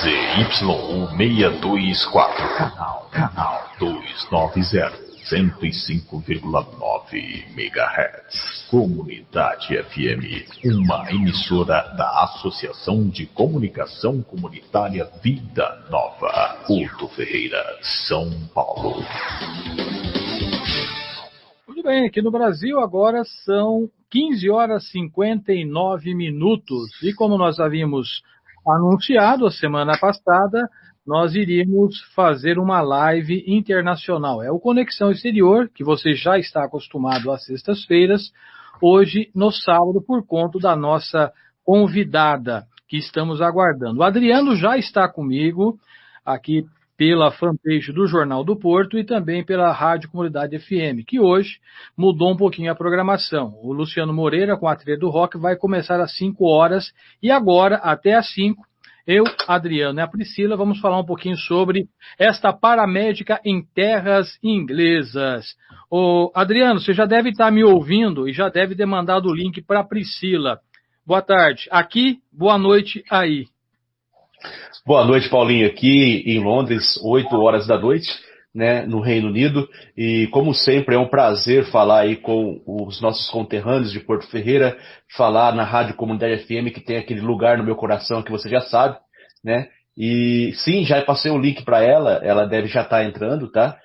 ZYU624, canal 290, 105,9 MHz. Comunidade FM, uma emissora da Associação de Comunicação Comunitária Vida Nova, Porto Ferreira, São Paulo. Muito bem, aqui no Brasil agora são 15 horas e 59 minutos. E como nós havíamos anunciado a semana passada, nós iríamos fazer uma live internacional. É o Conexão Exterior, que você já está acostumado às sextas-feiras, hoje no sábado, por conta da nossa convidada, que estamos aguardando. O Adriano já está comigo aqui pela fanpage do Jornal do Porto e também pela Rádio Comunidade FM, que hoje mudou um pouquinho a programação. O Luciano Moreira, com a trilha do rock, vai começar às 5 horas e agora, até às 5, eu, Adriano e a Priscila vamos falar um pouquinho sobre esta paramédica em terras inglesas. Ô, Adriano, você já deve estar me ouvindo e já deve ter mandado o link para a Priscila. Boa tarde aqui, boa noite aí. Boa noite, Paulinho, aqui em Londres, 8 horas da noite, né, no Reino Unido, e como sempre é um prazer falar aí com os nossos conterrâneos de Porto Ferreira, falar na Rádio Comunidade FM, que tem aquele lugar no meu coração que você já sabe, né, e sim, já passei o link para ela deve já estar entrando, tá,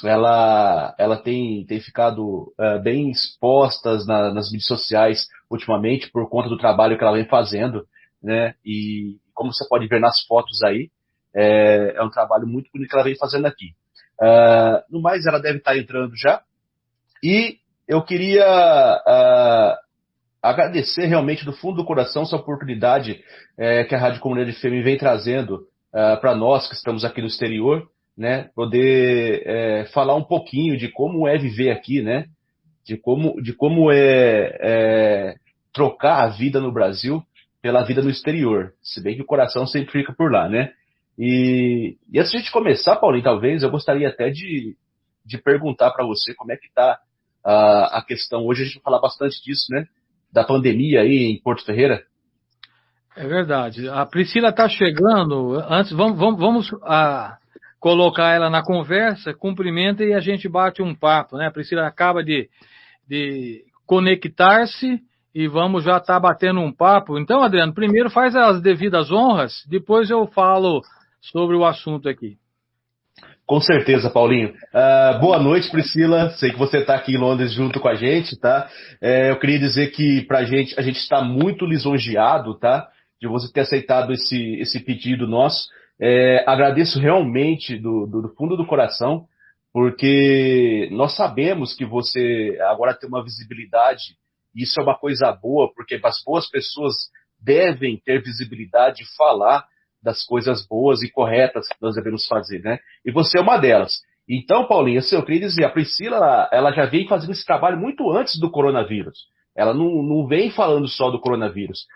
ela tem ficado bem exposta nas mídias sociais ultimamente, por conta do trabalho que ela vem fazendo, né, e como você pode ver nas fotos aí, é um trabalho muito bonito que ela vem fazendo aqui. No mais, ela deve estar entrando já. E eu queria agradecer realmente do fundo do coração essa oportunidade que a Rádio Comunidade FM vem trazendo para nós que estamos aqui no exterior, né, poder falar um pouquinho de como é viver aqui, né, de como é trocar a vida no Brasil pela vida no exterior, se bem que o coração sempre fica por lá, né? E antes de a gente começar, Paulinho, talvez, eu gostaria até de perguntar para você como é que está a questão. Hoje a gente vai falar bastante disso, né? Da pandemia aí em Porto Ferreira. É verdade. A Priscila está chegando. Antes, vamos colocar ela na conversa, cumprimenta e a gente bate um papo, né? A Priscila acaba de conectar-se e vamos já estar batendo um papo. Então, Adriano, primeiro faz as devidas honras, depois eu falo sobre o assunto aqui. Com certeza, Paulinho. Boa noite, Priscila. Sei que você está aqui em Londres junto com a gente, tá? Eu queria dizer que a gente está muito lisonjeado, tá? De você ter aceitado esse pedido nosso. Agradeço realmente do fundo do coração, porque nós sabemos que você agora tem uma visibilidade. Isso é uma coisa boa, porque as boas pessoas devem ter visibilidade e falar das coisas boas e corretas que nós devemos fazer, né? E você é uma delas. Então, Paulinho, assim, eu queria dizer, a Priscila, ela já vem fazendo esse trabalho muito antes do coronavírus. Ela não vem falando só do coronavírus.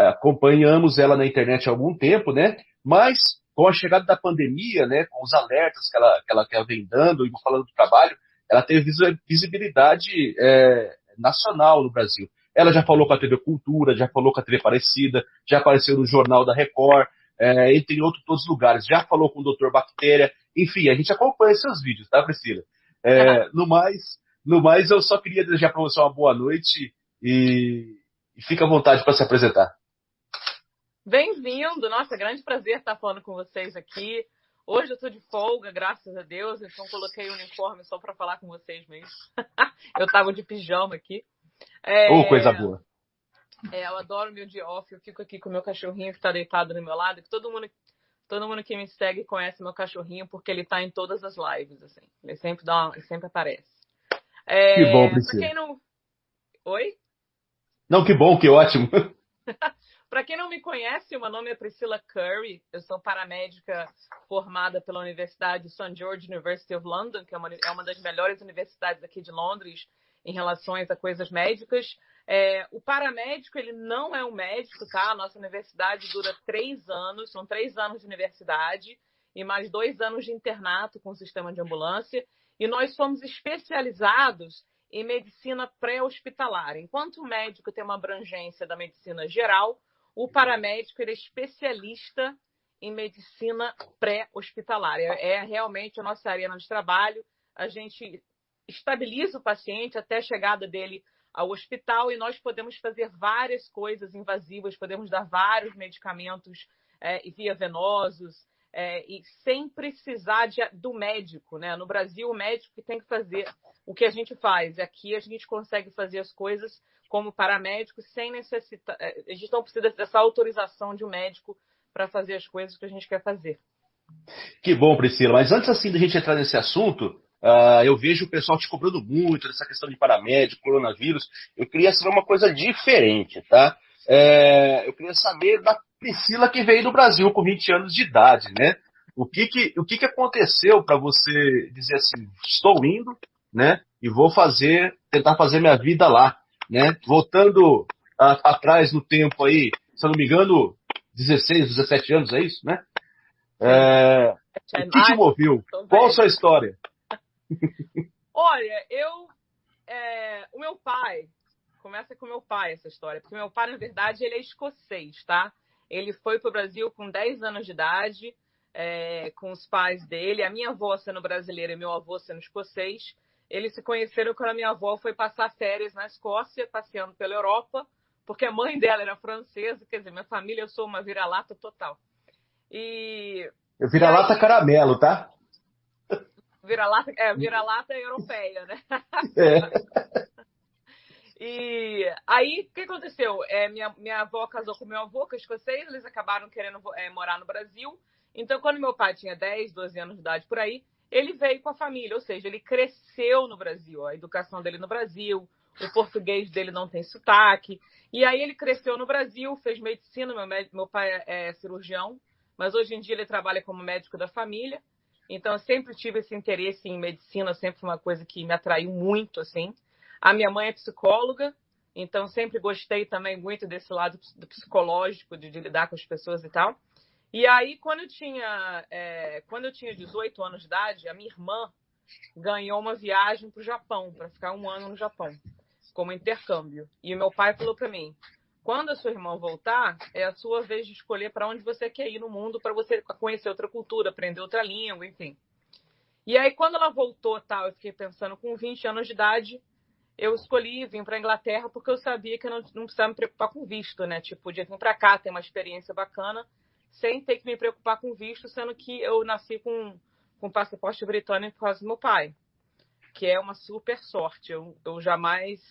Acompanhamos ela na internet há algum tempo, né? Mas, com a chegada da pandemia, né, com os alertas que ela vem dando e falando do trabalho, ela teve visibilidade nacional no Brasil. Ela já falou com a TV Cultura, já falou com a TV Aparecida, já apareceu no Jornal da Record, entre outros todos os lugares. Já falou com o Dr. Bactéria. Enfim, a gente acompanha seus vídeos, tá, Priscila? No mais, eu só queria desejar para você uma boa noite e fica à vontade para se apresentar. Bem-vindo! Nossa, grande prazer estar falando com vocês aqui. Hoje eu estou de folga, graças a Deus, então coloquei o uniforme só para falar com vocês mesmo. Eu estava de pijama aqui. Coisa boa. Eu adoro meu dia off, eu fico aqui com o meu cachorrinho que está deitado no meu lado, que todo mundo que me segue conhece meu cachorrinho, porque ele está em todas as lives, assim. Ele sempre aparece. Que bom, Priscila. Pra quem não... Oi? Não, que bom, que ótimo. Para quem não me conhece, o meu nome é Priscila Curry, eu sou paramédica formada pela Universidade St. George University of London, que é uma das melhores universidades aqui de Londres em relações a coisas médicas. O paramédico, ele não é um médico, tá? A nossa universidade dura 3 anos, são 3 anos de universidade e mais 2 anos de internato com o sistema de ambulância. E nós somos especializados em medicina pré-hospitalar. Enquanto o médico tem uma abrangência da medicina geral, o paramédico ele é especialista em medicina pré-hospitalar. É realmente a nossa arena de trabalho. A gente estabiliza o paciente até a chegada dele ao hospital e nós podemos fazer várias coisas invasivas, podemos dar vários medicamentos via venosos e sem precisar do médico, né? No Brasil, o médico que tem que fazer o que a gente faz. Aqui a gente consegue fazer as coisas como paramédico sem necessitar. A gente não precisa dessa autorização de um médico para fazer as coisas que a gente quer fazer. Que bom, Priscila. Mas antes assim da gente entrar nesse assunto, eu vejo o pessoal te cobrando muito dessa questão de paramédico, coronavírus. Eu queria saber uma coisa diferente, tá? Eu queria saber da Priscila que veio do Brasil com 20 anos de idade, né? O que aconteceu para você dizer assim, estou indo, né? E vou tentar fazer minha vida lá, né? Voltando atrás no tempo aí, se eu não me engano, 16, 17 anos, é isso, né? O que te moveu? Qual a sua história? Olha, o meu pai, começa com o meu pai essa história, porque meu pai, na verdade, ele é escocês, tá? Ele foi para o Brasil com 10 anos de idade, com os pais dele, a minha avó sendo brasileira e meu avô sendo escocês. Eles se conheceram quando a minha avó foi passar férias na Escócia, passeando pela Europa, porque a mãe dela era francesa, quer dizer, minha família, eu sou uma vira-lata total. Vira-lata caramelo, tá? Vira-lata europeia, né? E aí, o que aconteceu? Minha avó casou com meu avô, que é escocês, eles acabaram querendo morar no Brasil. Então, quando meu pai tinha 10, 12 anos de idade por aí, ele veio com a família, ou seja, ele cresceu no Brasil, a educação dele no Brasil, o português dele não tem sotaque. E aí ele cresceu no Brasil, fez medicina, meu pai é cirurgião, mas hoje em dia ele trabalha como médico da família. Então, eu sempre tive esse interesse em medicina, sempre foi uma coisa que me atraiu muito, assim. A minha mãe é psicóloga, então sempre gostei também muito desse lado do psicológico, de lidar com as pessoas e tal. E aí, quando eu tinha 18 anos de idade, a minha irmã ganhou uma viagem para o Japão, para ficar 1 ano no Japão, como intercâmbio. E o meu pai falou para mim, quando a sua irmã voltar, é a sua vez de escolher para onde você quer ir no mundo, para você conhecer outra cultura, aprender outra língua, enfim. E aí, quando ela voltou, eu fiquei pensando, com 20 anos de idade, eu escolhi vir para a Inglaterra porque eu sabia que eu não precisava me preocupar com visto, né? Tipo, podia vir para cá, ter uma experiência bacana, sem ter que me preocupar com visto, sendo que eu nasci com passaporte britânico por causa do meu pai, que é uma super sorte. Eu jamais...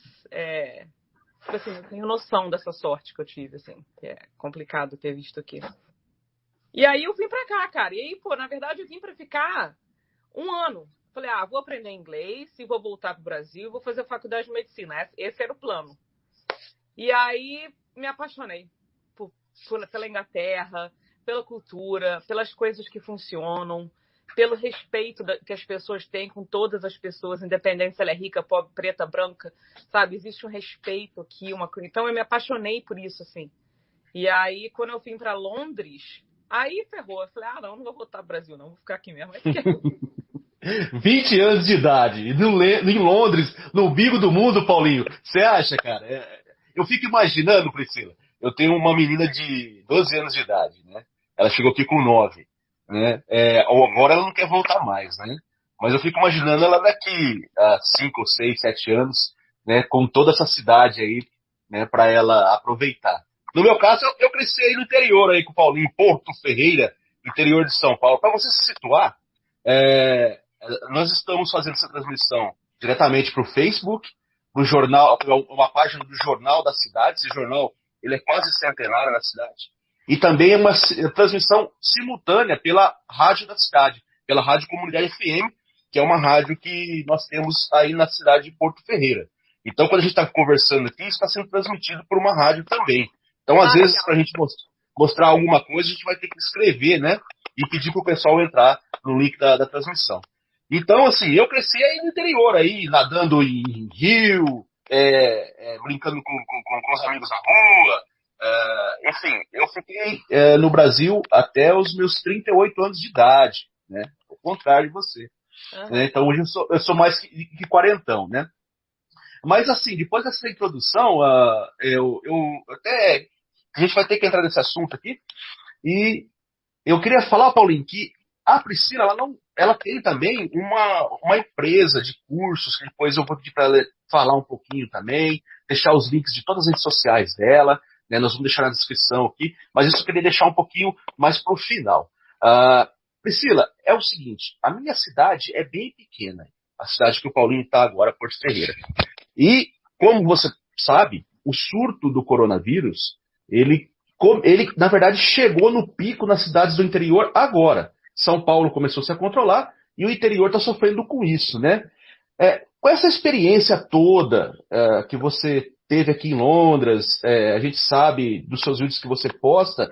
Tipo assim, eu tenho noção dessa sorte que eu tive, assim, que é complicado ter visto aqui. E aí eu vim pra cá, cara. E aí, na verdade, eu vim pra ficar 1 ano. Falei, vou aprender inglês e vou voltar pro Brasil, vou fazer faculdade de medicina. Esse era o plano. E aí me apaixonei pela Inglaterra, pela cultura, pelas coisas que funcionam, pelo respeito que as pessoas têm com todas as pessoas, independente se ela é rica, pobre, preta, branca, sabe? Existe um respeito aqui, então eu me apaixonei por isso, assim. E aí, quando eu vim para Londres, aí ferrou. Eu falei, não vou voltar pro Brasil, não, vou ficar aqui mesmo. 20 anos de idade, em Londres, no umbigo do mundo, Paulinho. Você acha, cara? Eu fico imaginando, Priscila, eu tenho uma menina de 12 anos de idade, né? Ela chegou aqui com 9. Né? Agora ela não quer voltar mais, né? Mas eu fico imaginando ela daqui a 5, 6, 7 anos, né? Com toda essa cidade aí, né? Para ela aproveitar. No meu caso, eu cresci aí no interior aí com o Paulinho, Porto Ferreira, interior de São Paulo. Para você se situar, nós estamos fazendo essa transmissão diretamente para o Facebook, no jornal, uma página do Jornal da Cidade. Esse jornal ele é quase centenário na cidade. E também é uma transmissão simultânea pela Rádio da Cidade, pela Rádio Comunidade FM, que é uma rádio que nós temos aí na cidade de Porto Ferreira. Então, quando a gente está conversando aqui, isso está sendo transmitido por uma rádio também. Então, às vezes, para a gente mostrar alguma coisa, a gente vai ter que escrever, né? E pedir para o pessoal entrar no link da transmissão. Então, assim, eu cresci aí no interior, aí, nadando em rio, brincando com os amigos na rua. Enfim, eu fiquei no Brasil até os meus 38 anos de idade, né? Ao contrário de você. Uhum. Então hoje eu sou mais que quarentão, né? Mas assim, depois dessa introdução, eu até a gente vai ter que entrar nesse assunto aqui. E eu queria falar, Paulinho, que a Priscila, ela tem também uma empresa de cursos, que depois eu vou pedir para ela falar um pouquinho também, deixar os links de todas as redes sociais dela, né, nós vamos deixar na descrição aqui, mas isso eu queria deixar um pouquinho mais para o final. Priscila, é o seguinte, a minha cidade é bem pequena, a cidade que o Paulinho está agora, Porto Ferreira. E, como você sabe, o surto do coronavírus, ele, na verdade, chegou no pico nas cidades do interior agora. São Paulo começou a se controlar e o interior está sofrendo com isso, né? Com essa experiência toda que você teve aqui em Londres, a gente sabe dos seus vídeos que você posta,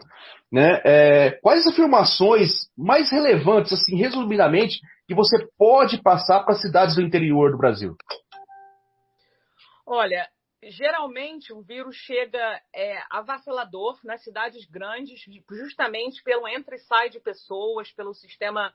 né? Quais afirmações mais relevantes, assim, resumidamente, que você pode passar para as cidades do interior do Brasil? Olha, geralmente o vírus chega avassalador nas cidades grandes, justamente pelo entra e sai de pessoas, pelo sistema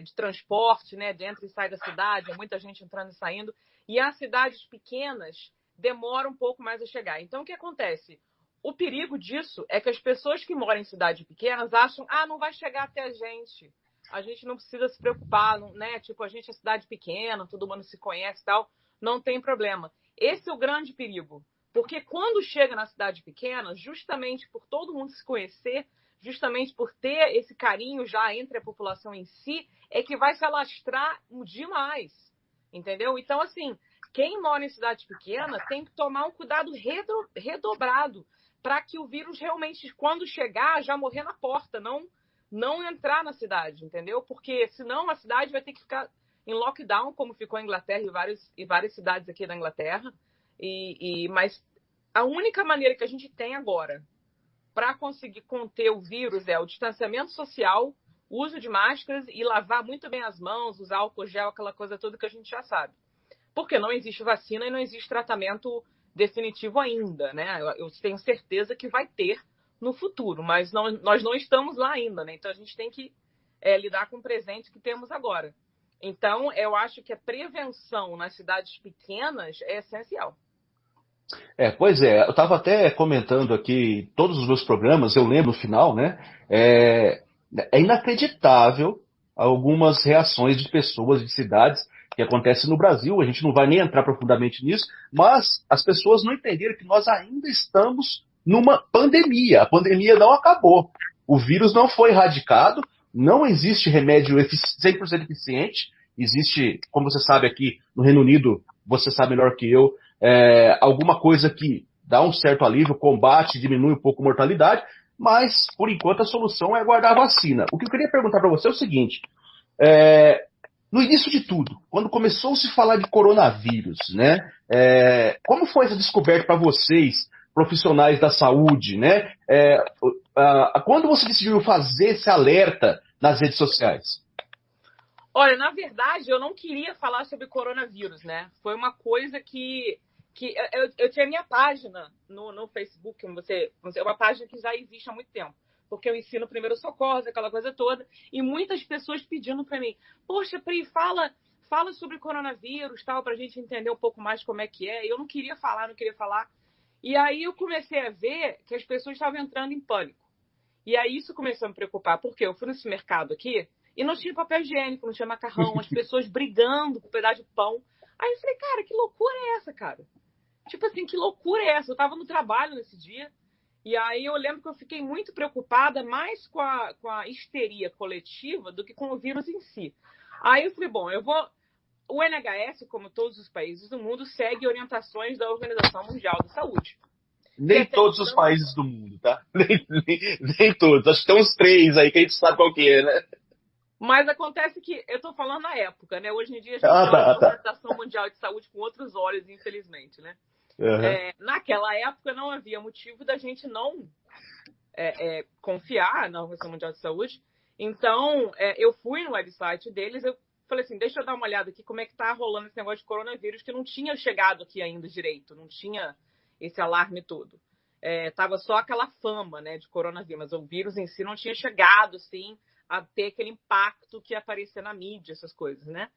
de transporte, né, de entra e sai da cidade, muita gente entrando e saindo. E as cidades pequenas demoram um pouco mais a chegar. Então, o que acontece? O perigo disso é que as pessoas que moram em cidades pequenas acham, não vai chegar até a gente não precisa se preocupar, né? Tipo, a gente é cidade pequena, todo mundo se conhece e tal, não tem problema. Esse é o grande perigo, porque quando chega na cidade pequena, justamente por todo mundo se conhecer, justamente por ter esse carinho já entre a população em si, é que vai se alastrar demais, entendeu? Então, assim, quem mora em cidade pequena tem que tomar um cuidado redobrado para que o vírus realmente, quando chegar, já morrer na porta, não entrar na cidade, entendeu? Porque senão a cidade vai ter que ficar em lockdown, como ficou a Inglaterra e várias cidades aqui da Inglaterra. Mas a única maneira que a gente tem agora para conseguir conter o vírus é o distanciamento social, uso de máscaras e lavar muito bem as mãos, usar álcool gel, aquela coisa toda que a gente já sabe. Porque não existe vacina e não existe tratamento definitivo ainda, né? Eu tenho certeza que vai ter no futuro, mas nós não estamos lá ainda, né? Então a gente tem que lidar com o presente que temos agora. Então, eu acho que a prevenção nas cidades pequenas é essencial. Pois é, eu estava até comentando aqui todos os meus programas, eu lembro no final, né? É inacreditável algumas reações de pessoas de cidades que acontecem no Brasil, a gente não vai nem entrar profundamente nisso, mas as pessoas não entenderam que nós ainda estamos numa pandemia, a pandemia não acabou, o vírus não foi erradicado, não existe remédio 100% eficiente, existe, como você sabe aqui no Reino Unido, você sabe melhor que eu, alguma coisa que dá um certo alívio, combate, diminui um pouco a mortalidade, mas, por enquanto, a solução é guardar a vacina. O que eu queria perguntar para você é o seguinte, no início de tudo, quando começou a se falar de coronavírus, né, como foi essa descoberta para vocês, profissionais da saúde, né? Quando você decidiu fazer esse alerta nas redes sociais? Olha, na verdade, eu não queria falar sobre coronavírus, né? Foi uma coisa que eu tinha minha página no Facebook, é uma página que já existe há muito tempo, porque eu ensino primeiros socorros, aquela coisa toda, e muitas pessoas pedindo para mim, poxa, Pri, fala sobre coronavírus, tal, pra gente entender um pouco mais como é que é. Eu não queria falar. E aí eu comecei a ver que as pessoas estavam entrando em pânico. E aí isso começou a me preocupar, porque eu fui nesse mercado aqui e não tinha papel higiênico, não tinha macarrão, as pessoas brigando por um pedaço de pão. Aí eu falei, cara, que loucura é essa, cara? Tipo assim, que loucura é essa? Eu tava no trabalho nesse dia, e aí eu lembro que eu fiquei muito preocupada mais com a histeria coletiva do que com o vírus em si. Aí eu falei, bom, o NHS, como todos os países do mundo, segue orientações da Organização Mundial da Saúde. Nem todos os países do mundo, tá? Nem todos. Acho que tem uns 3 aí que a gente sabe qual que é, né? Mas acontece que, eu tô falando na época, né? Hoje em dia a gente olha a Organização Mundial de Saúde com outros olhos, infelizmente, né? Uhum. Naquela época não havia motivo da gente não confiar na Organização Mundial de Saúde. Então, eu fui no website deles, eu falei assim, deixa eu dar uma olhada aqui como é que tá rolando esse negócio de coronavírus, que não tinha chegado aqui ainda direito, não tinha esse alarme todo. Tava só aquela fama, né, de coronavírus, mas o vírus em si não tinha chegado, assim, a ter aquele impacto que ia aparecer na mídia, essas coisas, né?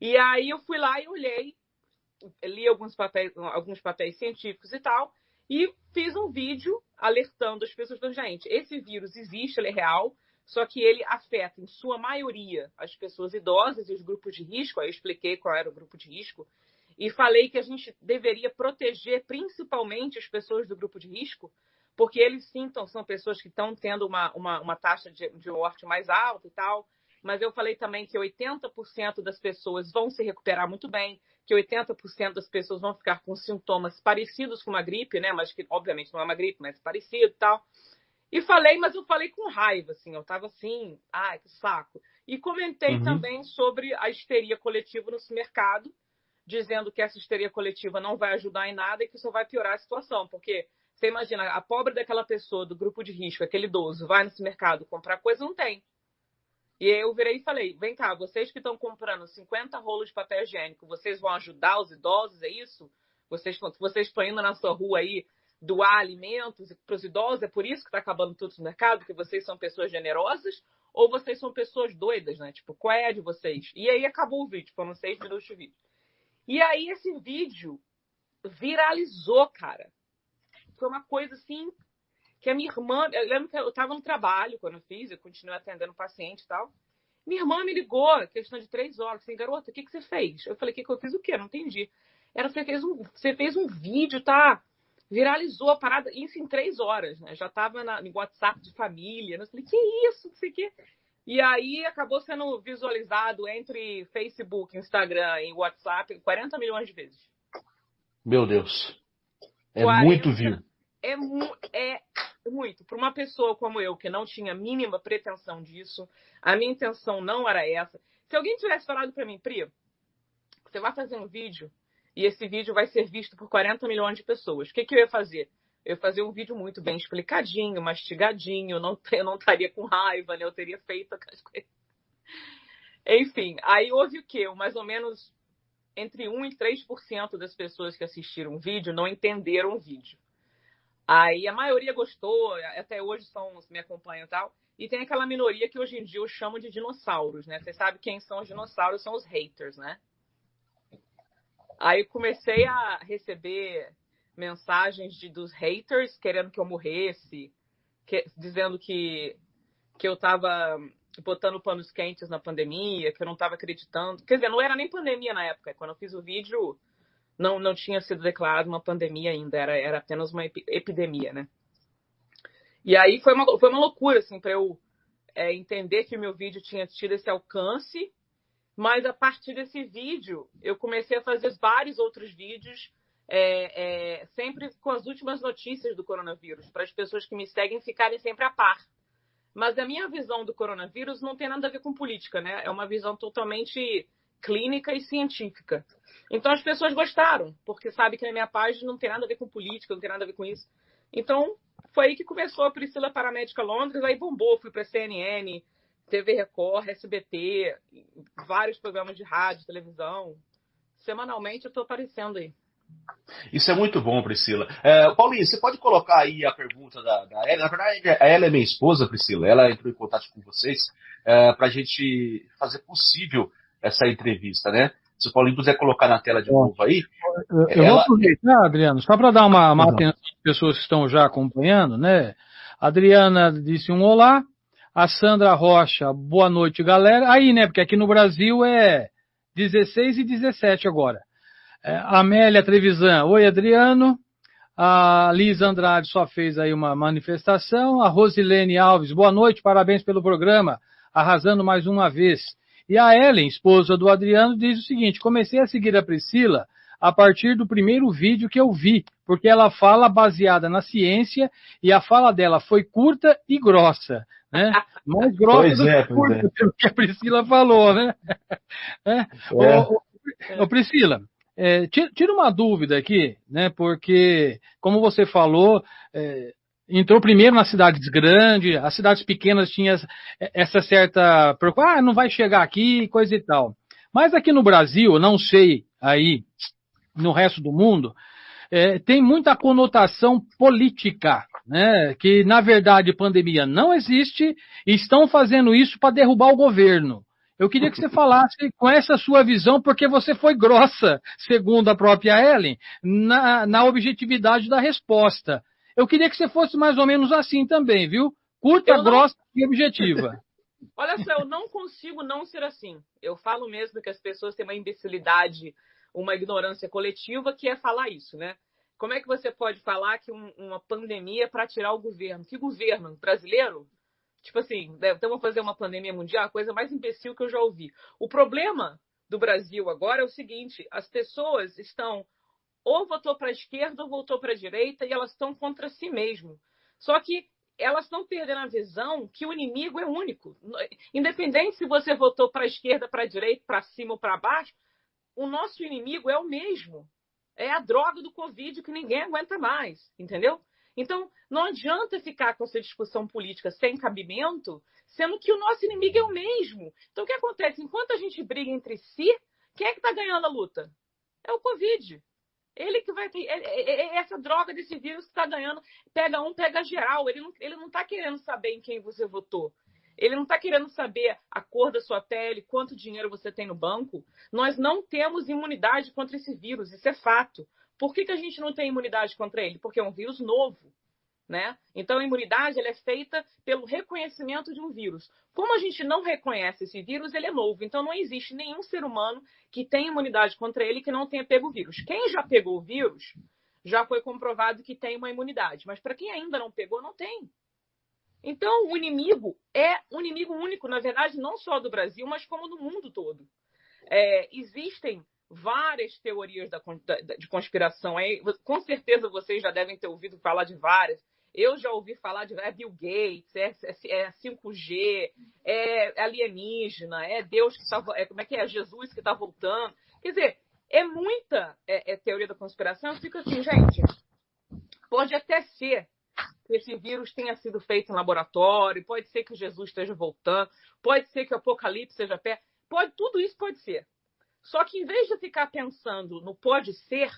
E aí eu fui lá e olhei, li alguns papéis científicos e tal, E fiz um vídeo alertando as pessoas, falando, gente, esse vírus existe, ele é real, só que ele afeta, em sua maioria, as pessoas idosas e os grupos de risco. Aí eu expliquei qual era o grupo de risco. E falei que a gente deveria proteger principalmente as pessoas do grupo de risco, porque eles são pessoas que estão tendo uma taxa de morte mais alta e tal. Mas eu falei também que 80% das pessoas vão se recuperar muito bem, que 80% das pessoas vão ficar com sintomas parecidos com uma gripe, né? Mas que, obviamente, não é uma gripe, mas parecido e tal. E falei, mas eu falei com raiva, assim. Eu tava assim, ai, que saco. E comentei também sobre a histeria coletiva no mercado, dizendo que essa histeria coletiva não vai ajudar em nada e que só vai piorar a situação. Porque você imagina, a pobre daquela pessoa do grupo de risco, aquele idoso, vai nesse mercado comprar coisa, não tem. E aí eu virei e falei, vem cá, vocês que estão comprando 50 rolos de papel higiênico, vocês vão ajudar os idosos, é isso? Vocês estão indo na sua rua aí doar alimentos para os idosos, é por isso que está acabando tudo no mercado, porque vocês são pessoas generosas, ou vocês são pessoas doidas, né? Tipo, qual é a de vocês? E aí acabou o vídeo, foram 6 minutos de vídeo. E aí esse vídeo viralizou, cara. Foi uma coisa assim, que a minha irmã, eu lembro que eu estava no trabalho quando eu fiz, eu continuei atendendo paciente e tal. Minha irmã me ligou, questão de 3 horas, assim, garota, o que você fez? Eu falei, que eu fiz o quê? Não entendi. Ela você fez um vídeo, tá? Viralizou a parada, isso em 3 horas, né? Já tava no WhatsApp de família. Eu falei, que isso? Não sei o quê. E aí acabou sendo visualizado entre Facebook, Instagram e WhatsApp 40 milhões de vezes. Meu Deus. É 40, muito view. É muito. Para uma pessoa como eu, que não tinha a mínima pretensão disso, a minha intenção não era essa. Se alguém tivesse falado para mim, Pri, você vai fazer um vídeo e esse vídeo vai ser visto por 40 milhões de pessoas, o que eu ia fazer? Eu ia fazer um vídeo muito bem explicadinho, mastigadinho, eu não estaria com raiva, né? Eu teria feito as coisas. Enfim, aí houve o quê? Mais ou menos entre 1% e 3% das pessoas que assistiram o vídeo não entenderam o vídeo. Aí a maioria gostou, até hoje me acompanham e tal. E tem aquela minoria que hoje em dia eu chamo de dinossauros, né? Você sabe quem são os dinossauros? São os haters, né? Aí comecei a receber mensagens dos haters querendo que eu morresse, dizendo que eu tava botando panos quentes na pandemia, que eu não estava acreditando. Quer dizer, não era nem pandemia na época. Quando eu fiz o vídeo, não tinha sido declarado uma pandemia ainda, era apenas uma epidemia, né? E aí foi uma loucura, assim, para eu entender que o meu vídeo tinha tido esse alcance, mas a partir desse vídeo, eu comecei a fazer vários outros vídeos, sempre com as últimas notícias do coronavírus, para as pessoas que me seguem ficarem sempre a par. Mas a minha visão do coronavírus não tem nada a ver com política, né? É uma visão totalmente clínica e científica. Então as pessoas gostaram, porque sabe que na minha página não tem nada a ver com política, não tem nada a ver com isso. Então foi aí que começou a Priscila Paramédica Londres, aí bombou, fui para CNN, TV Record, SBT, vários programas de rádio, televisão. Semanalmente eu estou aparecendo aí. Isso é muito bom, Priscila. Paulinho, você pode colocar aí a pergunta da Ellen? Na verdade, ela é minha esposa, Priscila. Ela entrou em contato com vocês para a gente fazer possível essa entrevista, né? Se o Paulinho puder colocar na tela de novo aí. Eu vou aproveitar, Adriano, só para dar uma atenção às pessoas que estão já acompanhando, né? A Adriana disse um olá. A Sandra Rocha, boa noite, galera. Aí, né? Porque aqui no Brasil é 16 e 17 agora. A Amélia Trevisan, oi Adriano. A Liz Andrade só fez aí uma manifestação. A Rosilene Alves, boa noite, parabéns pelo programa, arrasando mais uma vez. E a Ellen, esposa do Adriano, diz o seguinte, comecei a seguir a Priscila a partir do primeiro vídeo que eu vi, porque ela fala baseada na ciência e a fala dela foi curta e grossa, né? Mais grossa do que curta, pelo que a Priscila falou, né? Ô, Priscila, tira uma dúvida aqui, né? Porque, como você falou, entrou primeiro nas cidades grandes, as cidades pequenas tinham essa certa preocupação, não vai chegar aqui, coisa e tal. Mas aqui no Brasil, não sei aí no resto do mundo, tem muita conotação política, né? Que na verdade pandemia não existe e estão fazendo isso para derrubar o governo. Eu queria que você falasse com essa sua visão, porque você foi grossa, segundo a própria Ellen, na objetividade da resposta. Eu queria que você fosse mais ou menos assim também, viu? Curta, grossa e objetiva. Olha só, eu não consigo não ser assim. Eu falo mesmo que as pessoas têm uma imbecilidade, uma ignorância coletiva, que é falar isso, né? Como é que você pode falar que uma pandemia é para tirar o governo? Que governo? Brasileiro? Tipo assim, então vamos fazer uma pandemia mundial, a coisa mais imbecil que eu já ouvi. O problema do Brasil agora é o seguinte, as pessoas estão ou votou para a esquerda ou votou para a direita e elas estão contra si mesmo. Só que elas estão perdendo a visão que o inimigo é único. Independente se você votou para a esquerda, para a direita, para cima ou para baixo, o nosso inimigo é o mesmo. É a droga do Covid que ninguém aguenta mais, entendeu? Então, não adianta ficar com essa discussão política sem cabimento, sendo que o nosso inimigo é o mesmo. Então, o que acontece? Enquanto a gente briga entre si, quem é que está ganhando a luta? É o Covid. Ele que vai ter. Essa droga desse vírus que está ganhando, pega um, pega geral. Ele não está querendo saber em quem você votou. Ele não está querendo saber a cor da sua pele, quanto dinheiro você tem no banco. Nós não temos imunidade contra esse vírus, isso é fato. Por que a gente não tem imunidade contra ele? Porque é um vírus novo, né? Então, a imunidade ela é feita pelo reconhecimento de um vírus. Como a gente não reconhece esse vírus, ele é novo. Então, não existe nenhum ser humano que tenha imunidade contra ele que não tenha pego o vírus. Quem já pegou o vírus, já foi comprovado que tem uma imunidade. Mas para quem ainda não pegou, não tem. Então, o inimigo é um inimigo único, na verdade, não só do Brasil, mas como do mundo todo. Existem várias teorias de conspiração. Com certeza vocês já devem ter ouvido falar de várias. Eu já ouvi falar de Bill Gates, 5G, alienígena, Deus que está... como é que é? Jesus que está voltando. Quer dizer, é muita teoria da conspiração. Eu fico assim, gente, pode até ser que esse vírus tenha sido feito em laboratório, pode ser que Jesus esteja voltando, pode ser que o apocalipse seja perto, tudo isso pode ser. Só que, em vez de ficar pensando no pode ser,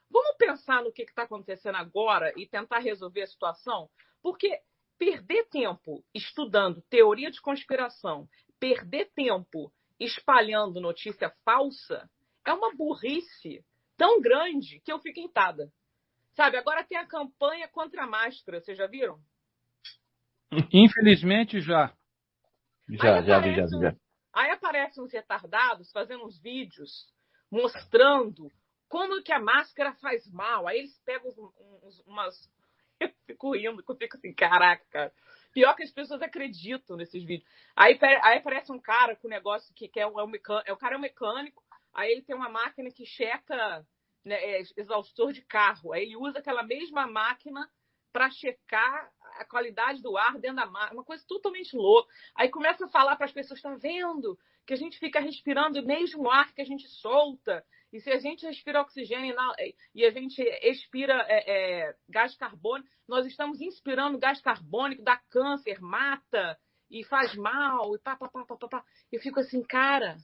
vamos pensar no que está acontecendo agora e tentar resolver a situação? Porque perder tempo estudando teoria de conspiração, perder tempo espalhando notícia falsa, é uma burrice tão grande que eu fico entada. Sabe, agora tem a campanha contra a máscara, vocês já viram? Infelizmente, já. Já vi. Aí aparecem uns retardados fazendo uns vídeos mostrando como que a máscara faz mal. Aí eles pegam umas... Eu fico rindo, eu fico assim, caraca, cara. Pior que as pessoas acreditam nesses vídeos. Aí aparece um cara com um negócio que o cara é um mecânico, aí ele tem uma máquina que checa, né, exaustor de carro. Aí ele usa aquela mesma máquina para checar a qualidade do ar dentro da máquina, uma coisa totalmente louca. Aí começa a falar para as pessoas, tá vendo? Que a gente fica respirando o mesmo ar que a gente solta. E se a gente respira oxigênio e a gente expira gás carbônico, nós estamos inspirando gás carbônico, dá câncer, mata e faz mal. E pá. Eu fico assim, cara,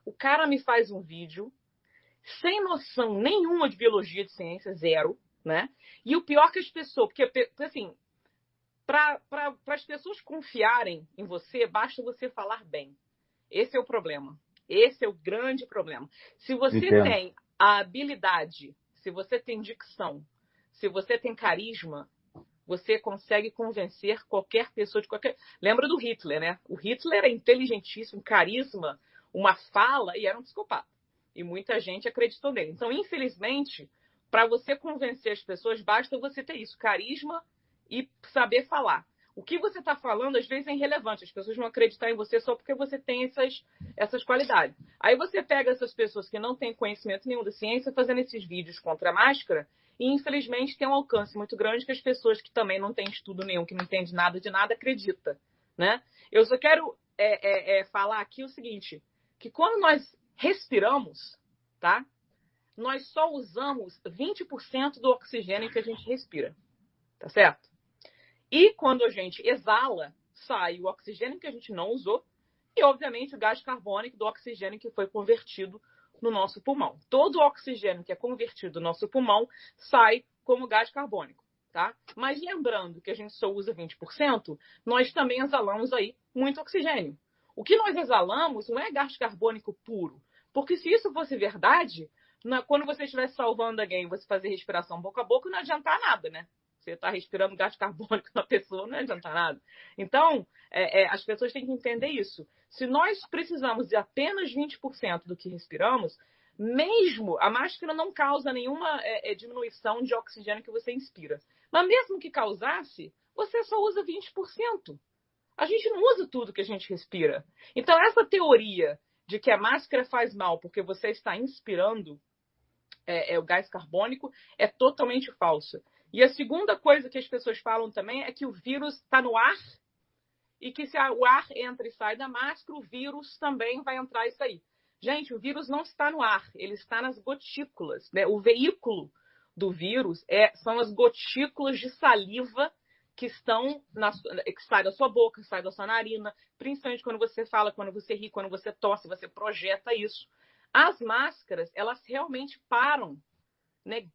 o cara me faz um vídeo sem noção nenhuma de biologia, de ciência, zero, né? E o pior que as pessoas... Porque, assim, para as pessoas confiarem em você, basta você falar bem. Esse é o problema. Esse é o grande problema. Se você tem a habilidade, se você tem dicção, se você tem carisma, você consegue convencer qualquer pessoa de qualquer... Lembra do Hitler, né? O Hitler era inteligentíssimo, carisma, uma fala e era um psicopata. E muita gente acreditou nele. Então, infelizmente, para você convencer as pessoas, basta você ter isso, carisma e saber falar. O que você está falando, às vezes, é irrelevante. As pessoas vão acreditar em você só porque você tem essas qualidades. Aí você pega essas pessoas que não têm conhecimento nenhum da ciência fazendo esses vídeos contra a máscara e, infelizmente, tem um alcance muito grande que as pessoas que também não têm estudo nenhum, que não entendem nada de nada, acreditam, né? Eu só quero falar aqui o seguinte, que quando nós respiramos, tá? Nós só usamos 20% do oxigênio que a gente respira, tá certo? E quando a gente exala, sai o oxigênio que a gente não usou e, obviamente, o gás carbônico do oxigênio que foi convertido no nosso pulmão. Todo o oxigênio que é convertido no nosso pulmão sai como gás carbônico, tá? Mas lembrando que a gente só usa 20%, nós também exalamos aí muito oxigênio. O que nós exalamos não é gás carbônico puro, porque se isso fosse verdade, quando você estivesse salvando alguém e você fazer respiração boca a boca, não ia adiantar nada, né? Você está respirando gás carbônico na pessoa, não ia adiantar nada. Então, as pessoas têm que entender isso. Se nós precisamos de apenas 20% do que respiramos, mesmo a máscara não causa nenhuma diminuição de oxigênio que você inspira. Mas mesmo que causasse, você só usa 20%. A gente não usa tudo que a gente respira. Então, essa teoria de que a máscara faz mal porque você está inspirando o gás carbônico é totalmente falsa. E a segunda coisa que as pessoas falam também é que o vírus está no ar e que se o ar entra e sai da máscara, o vírus também vai entrar e sair. Gente, o vírus não está no ar, ele está nas gotículas, né? O veículo do vírus são as gotículas de saliva que sai da sua boca, sai da sua narina, principalmente quando você fala, quando você ri, quando você tosse, você projeta isso. As máscaras, elas realmente param, né?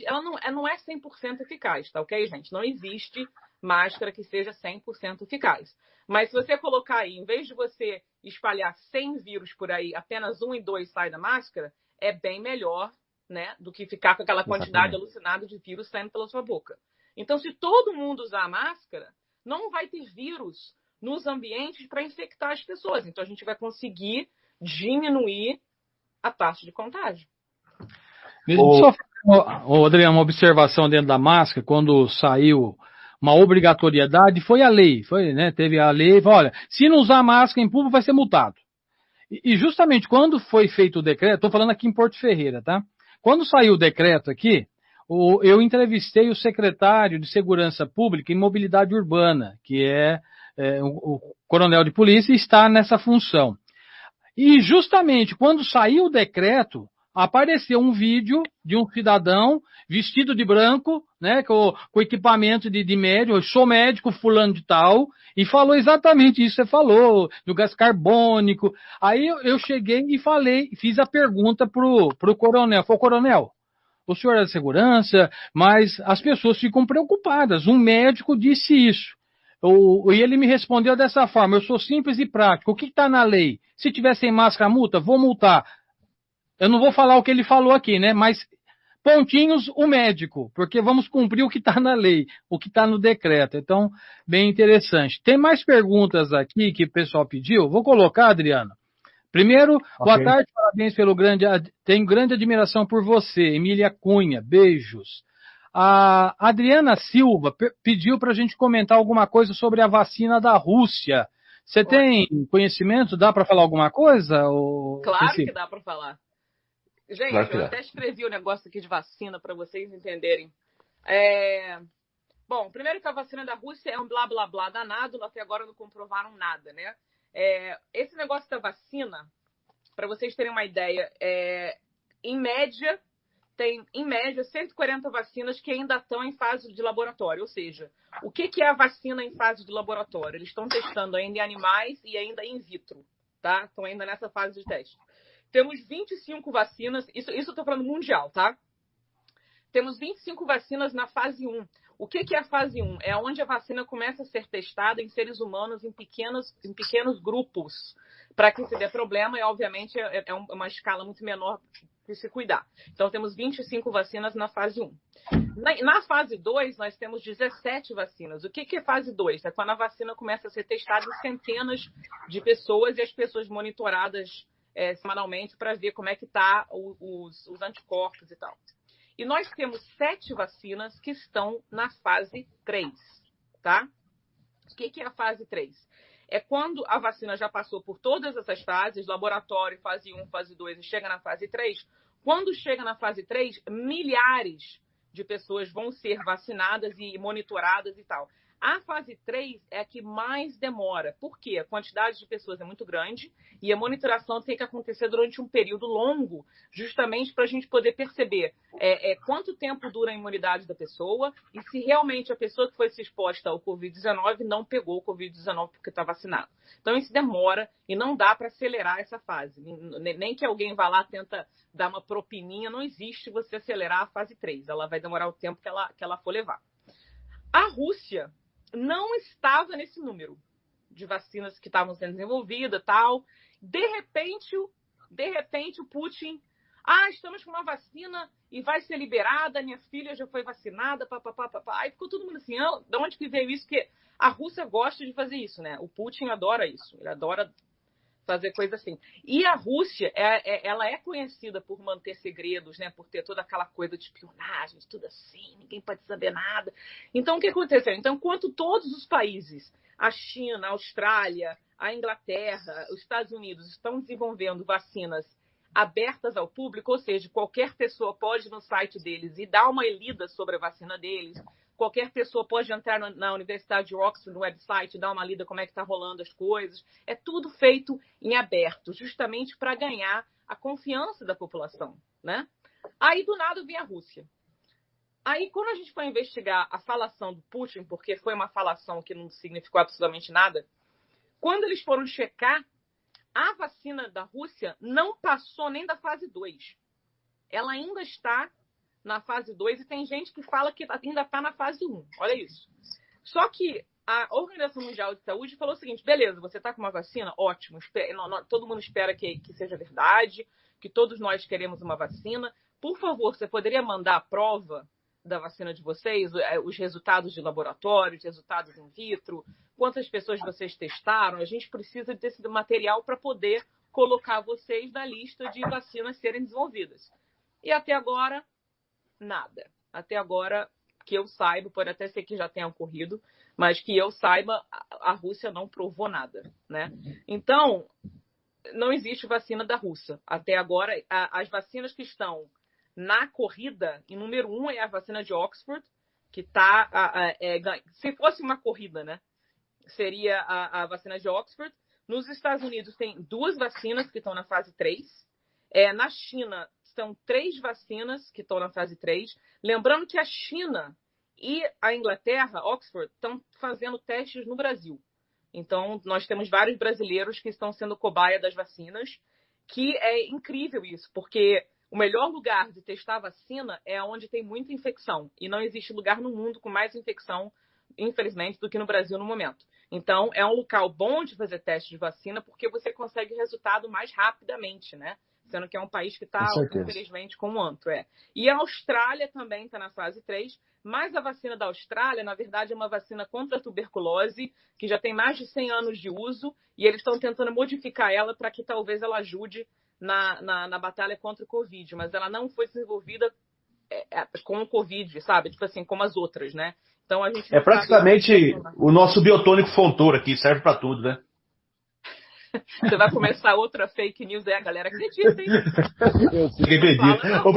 Ela não é 100% eficaz, tá ok, gente? Não existe máscara que seja 100% eficaz. Mas se você colocar aí, em vez de você espalhar 100 vírus por aí, apenas 1 e 2 sai da máscara, é bem melhor, né, do que ficar com aquela quantidade alucinada de vírus saindo pela sua boca. Então, se todo mundo usar a máscara, não vai ter vírus nos ambientes para infectar as pessoas. Então, a gente vai conseguir diminuir a taxa de contágio. Só, Adriano, uma observação dentro da máscara, quando saiu uma obrigatoriedade, foi a lei, né? Teve a lei, olha, se não usar máscara em público vai ser multado. E justamente quando foi feito o decreto, estou falando aqui em Porto Ferreira, tá? Quando saiu o decreto aqui, eu entrevistei o secretário de Segurança Pública e Mobilidade Urbana, que é o coronel de polícia, e está nessa função. E justamente quando saiu o decreto, apareceu um vídeo de um cidadão vestido de branco, né, com equipamento de médico, eu sou médico fulano de tal, e falou exatamente isso que você falou, do gás carbônico. Aí eu cheguei e fiz a pergunta pro coronel. Falei, coronel, o senhor é da segurança, mas as pessoas ficam preocupadas. Um médico disse isso. E ele me respondeu dessa forma, eu sou simples e prático. O que está na lei? Se tiver sem máscara, multa, vou multar. Eu não vou falar o que ele falou aqui, né? Mas pontinhos o médico, porque vamos cumprir o que está na lei, o que está no decreto. Então, bem interessante. Tem mais perguntas aqui que o pessoal pediu? Vou colocar, Adriano. Primeiro, boa tarde, parabéns pelo tenho grande admiração por você, Emília Cunha, beijos. A Adriana Silva pediu para a gente comentar alguma coisa sobre a vacina da Rússia. Você tem conhecimento? Dá para falar alguma coisa? Claro que dá para falar. Gente, claro eu até escrevi o negócio aqui de vacina para vocês entenderem. Bom, primeiro que a vacina da Rússia é um blá blá blá danado, até agora não comprovaram nada, né? Esse negócio da vacina, para vocês terem uma ideia, em média, tem, 140 vacinas que ainda estão em fase de laboratório. Ou seja, o que é a vacina em fase de laboratório? Eles estão testando ainda em animais e ainda in vitro, tá? Estão ainda nessa fase de teste. Temos 25 vacinas, isso eu estou falando mundial, tá? Temos 25 vacinas na fase 1. O que é a fase 1? É onde a vacina começa a ser testada em seres humanos em pequenos grupos, para que se dê problema, e obviamente é uma escala muito menor de se cuidar. Então, temos 25 vacinas na fase 1. Na fase 2, nós temos 17 vacinas. O que é fase 2? É quando a vacina começa a ser testada em centenas de pessoas e as pessoas monitoradas semanalmente para ver como é que está os anticorpos e tal. E nós temos 7 vacinas que estão na fase 3, tá? O que é a fase 3? É quando a vacina já passou por todas essas fases, laboratório, fase 1, fase 2, e chega na fase 3. Quando chega na fase 3, milhares de pessoas vão ser vacinadas e monitoradas e tal. A fase 3 é a que mais demora. Por quê? A quantidade de pessoas é muito grande e a monitoração tem que acontecer durante um período longo, justamente para a gente poder perceber quanto tempo dura a imunidade da pessoa e se realmente a pessoa que foi se exposta ao Covid-19 não pegou o Covid-19 porque está vacinado. Então, isso demora e não dá para acelerar essa fase. Nem que alguém vá lá e tenta dar uma propininha, não existe você acelerar a fase 3. Ela vai demorar o tempo que ela for levar. A Rússia não estava nesse número, de vacinas que estavam sendo desenvolvidas, tal. De repente o Putin, estamos com uma vacina e vai ser liberada, minha filha já foi vacinada, papapá. Aí ficou todo mundo assim, de onde que veio isso? Porque a Rússia gosta de fazer isso, né? O Putin adora isso, ele adora fazer coisa assim. E a Rússia, ela é conhecida por manter segredos, né? Por ter toda aquela coisa de espionagem, tudo assim, ninguém pode saber nada. Então, o que aconteceu? Então, enquanto todos os países, a China, a Austrália, a Inglaterra, os Estados Unidos, estão desenvolvendo vacinas abertas ao público, ou seja, qualquer pessoa pode ir no site deles e dar uma lida sobre a vacina deles. Qualquer pessoa pode entrar na Universidade de Oxford, no website, dar uma lida como é que está rolando as coisas. É tudo feito em aberto, justamente para ganhar a confiança da população, né? Aí, do nada, vem a Rússia. Aí, quando a gente foi investigar a falação do Putin, porque foi uma falação que não significou absolutamente nada, quando eles foram checar, a vacina da Rússia não passou nem da fase 2. Ela ainda está na fase 2 e tem gente que fala que ainda está na fase 1. Olha isso. Só que a Organização Mundial de Saúde falou o seguinte, beleza, você está com uma vacina? Ótimo. Todo mundo espera que seja verdade, que todos nós queremos uma vacina. Por favor, você poderia mandar a prova da vacina de vocês, os resultados de laboratório, os resultados in vitro, quantas pessoas vocês testaram? A gente precisa desse material para poder colocar vocês na lista de vacinas serem desenvolvidas. E até agora, nada. Até agora, que eu saiba, pode até ser que já tenha ocorrido, mas que eu saiba, a Rússia não provou nada, né? Então, não existe vacina da Rússia. Até agora, as vacinas que estão na corrida, em número 1 é a vacina de Oxford, que está... se fosse uma corrida, né? Seria a vacina de Oxford. Nos Estados Unidos tem 2 vacinas que estão na fase 3. Na China, são 3 vacinas que estão na fase 3. Lembrando que a China e a Inglaterra, Oxford, estão fazendo testes no Brasil. Então, nós temos vários brasileiros que estão sendo cobaia das vacinas, que é incrível isso, porque o melhor lugar de testar a vacina é onde tem muita infecção. E não existe lugar no mundo com mais infecção, infelizmente, do que no Brasil no momento. Então, é um local bom de fazer teste de vacina, porque você consegue resultado mais rapidamente, né? Sendo que é um país que está, infelizmente, como antro. E a Austrália também está na fase 3, mas a vacina da Austrália, na verdade, é uma vacina contra a tuberculose, que já tem mais de 100 anos de uso, e eles estão tentando modificar ela para que talvez ela ajude na batalha contra o Covid, mas ela não foi desenvolvida com o Covid, sabe? Tipo assim, como as outras, né? Então a gente é praticamente o nosso biotônico Fontoura aqui, serve para tudo, né? Você vai começar outra fake news aí, a galera acredita, hein? Eu sei que acredita. Ô,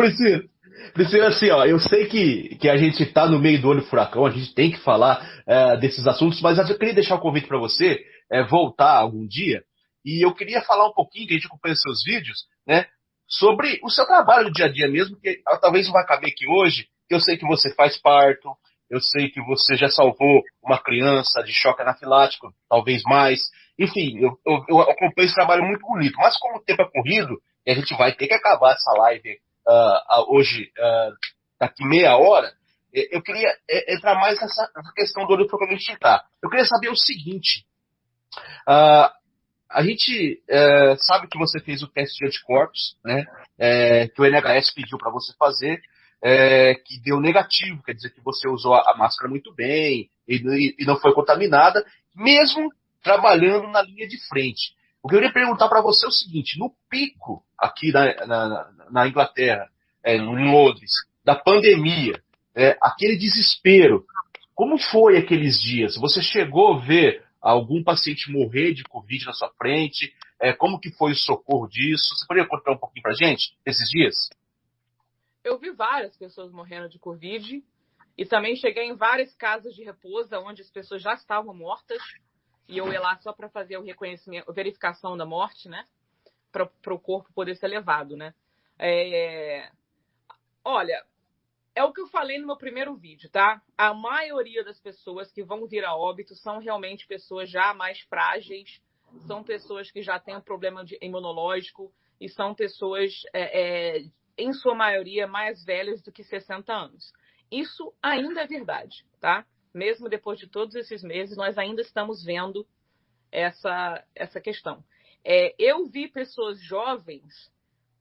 Priscila, assim, ó, eu sei que a gente tá no meio do olho do furacão, a gente tem que falar desses assuntos, mas eu queria deixar um convite para você voltar algum dia, e eu queria falar um pouquinho, que a gente acompanha seus vídeos, né, sobre o seu trabalho do dia a dia mesmo, que talvez não vai caber aqui hoje. Eu sei que você faz parto, eu sei que você já salvou uma criança de choque anafilático, talvez mais. Enfim, eu acompanho esse trabalho muito bonito. Mas como o tempo é corrido, e a gente vai ter que acabar essa live hoje, daqui meia hora, eu queria entrar mais nessa questão do olho que a gente está. Eu queria saber o seguinte. A gente sabe que você fez o teste de anticorpos, né, que o NHS pediu para você fazer, que deu negativo, quer dizer que você usou a máscara muito bem e não foi contaminada, mesmo trabalhando na linha de frente. O que eu queria perguntar para você é o seguinte, no pico aqui na Inglaterra, em Londres, da pandemia, aquele desespero, como foi aqueles dias? Você chegou a ver algum paciente morrer de Covid na sua frente? Como que foi o socorro disso? Você poderia contar um pouquinho para a gente esses dias? Eu vi várias pessoas morrendo de Covid e também cheguei em várias casas de repouso onde as pessoas já estavam mortas e eu ia lá só para fazer o reconhecimento, a verificação da morte, né? Para o corpo poder ser levado, né? Olha, é o que eu falei no meu primeiro vídeo, tá? A maioria das pessoas que vão vir a óbito são realmente pessoas já mais frágeis, são pessoas que já têm um problema imunológico e são pessoas, em sua maioria, mais velhas do que 60 anos. Isso ainda é verdade, tá? Mesmo depois de todos esses meses, nós ainda estamos vendo essa questão. Eu vi pessoas jovens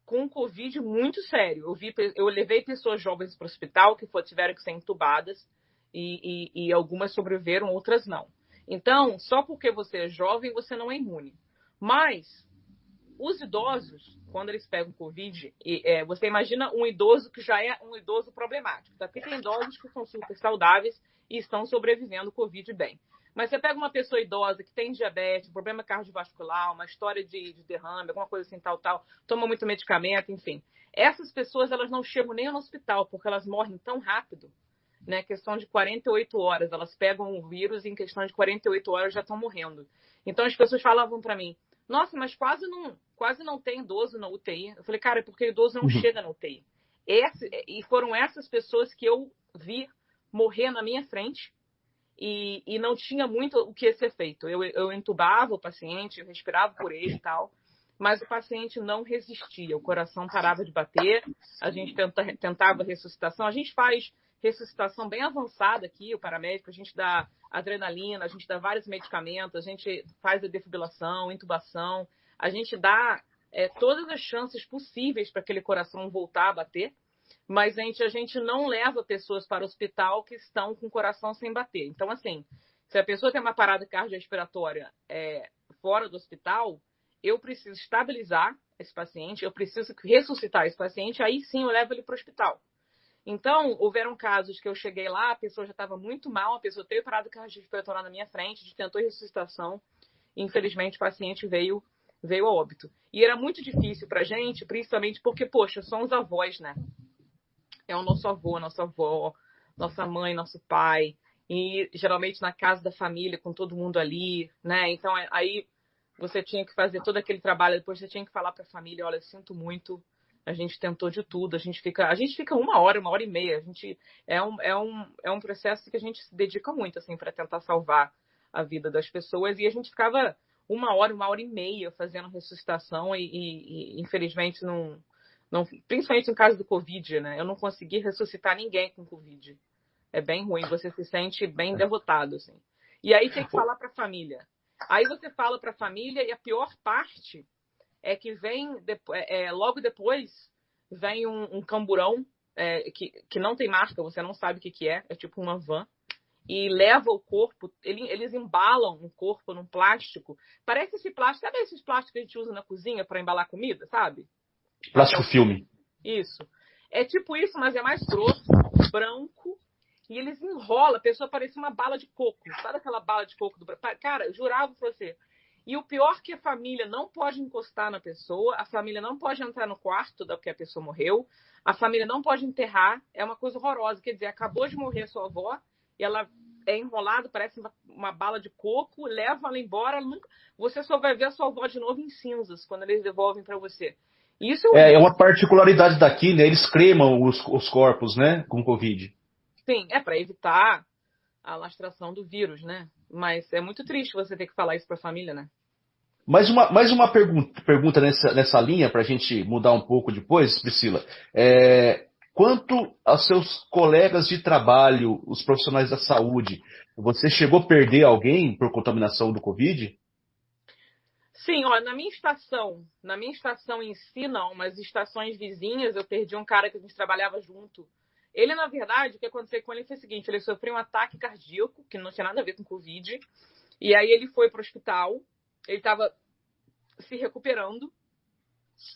com Covid muito sério. Eu levei pessoas jovens para o hospital que tiveram que ser entubadas e algumas sobreviveram, outras não. Então, só porque você é jovem, você não é imune. Mas os idosos, quando eles pegam Covid, você imagina um idoso que já é um idoso problemático, tá? Porque tem idosos que são super saudáveis e estão sobrevivendo Covid bem. Mas você pega uma pessoa idosa que tem diabetes, problema cardiovascular, uma história de derrame, alguma coisa assim, tal, toma muito medicamento, enfim. Essas pessoas, elas não chegam nem no hospital, porque elas morrem tão rápido, né? Questão de 48 horas. Elas pegam o vírus e em questão de 48 horas já estão morrendo. Então as pessoas falavam para mim, nossa, mas quase não tem idoso na UTI. Eu falei, cara, é porque o idoso não chega na UTI. E foram essas pessoas que eu vi morrer na minha frente e não tinha muito o que ser feito. Eu entubava o paciente, eu respirava por ele e tal, mas o paciente não resistia, o coração parava de bater, a gente tentava ressuscitação, a gente faz ressuscitação bem avançada aqui, o paramédico, a gente dá adrenalina, a gente dá vários medicamentos, a gente faz a defibrilação, intubação, a gente dá todas as chances possíveis para aquele coração voltar a bater, mas a gente não leva pessoas para o hospital que estão com o coração sem bater. Então, assim, se a pessoa tem uma parada cardiorrespiratória fora do hospital, eu preciso estabilizar esse paciente, eu preciso ressuscitar esse paciente, aí sim eu levo ele para o hospital. Então, houveram casos que eu cheguei lá, a pessoa já estava muito mal, a pessoa teve parada cardiorrespiratória na minha frente, a gente tentou ressuscitação, e infelizmente o paciente veio a óbito. E era muito difícil para a gente, principalmente porque, poxa, somos avós, né? É o nosso avô, nossa avó, nossa mãe, nosso pai, e geralmente na casa da família, com todo mundo ali, né? Então, aí você tinha que fazer todo aquele trabalho, depois você tinha que falar para a família, olha, eu sinto muito, a gente tentou de tudo, a gente fica 1 hora e meia, a gente é um processo que a gente se dedica muito, assim, para tentar salvar a vida das pessoas, e a gente ficava 1 hora e meia fazendo ressuscitação e infelizmente não, principalmente no caso do Covid, né? Eu não consegui ressuscitar ninguém com Covid. É bem ruim, você se sente bem derrotado, assim. E aí tem que falar para a família. Aí você fala para a família e a pior parte é que vem logo depois vem um camburão que não tem marca, você não sabe o que é tipo uma van, e leva o corpo, eles embalam o corpo num plástico, parece esse plástico, sabe esses plásticos que a gente usa na cozinha para embalar comida, sabe? Plástico filme. Isso. É tipo isso, mas é mais grosso, branco, e eles enrolam, a pessoa parece uma bala de coco, sabe aquela bala de coco do... Cara, eu jurava pra você. E o pior é que a família não pode encostar na pessoa, a família não pode entrar no quarto porque a pessoa morreu, a família não pode enterrar, é uma coisa horrorosa. Quer dizer, acabou de morrer sua avó, e ela é enrolada, parece uma bala de coco, leva ela embora, você só vai ver a sua avó de novo em cinzas, quando eles devolvem para você. Isso é uma particularidade daqui, né? Eles cremam os corpos, né? Com Covid. Sim, para evitar a lastração do vírus, né? Mas é muito triste você ter que falar isso para a família, né? Mais uma pergunta nessa linha, para a gente mudar um pouco depois, Priscila. Quanto aos seus colegas de trabalho, os profissionais da saúde, você chegou a perder alguém por contaminação do Covid? Sim, ó, na minha estação em si não, mas estações vizinhas eu perdi um cara que a gente trabalhava junto. Ele, na verdade, o que aconteceu com ele foi o seguinte, ele sofreu um ataque cardíaco, que não tinha nada a ver com Covid, e aí ele foi para o hospital, ele estava se recuperando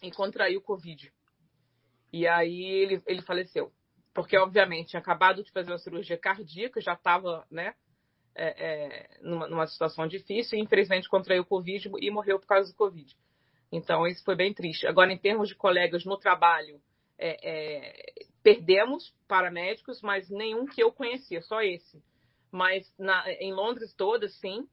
e contraiu Covid. E aí ele faleceu, porque obviamente tinha acabado de fazer uma cirurgia cardíaca, já estava, né, numa situação difícil, e infelizmente contraiu Covid e morreu por causa do Covid. Então isso foi bem triste. Agora, em termos de colegas no trabalho, perdemos paramédicos, mas nenhum que eu conhecia, só esse. Mas em Londres toda, sim.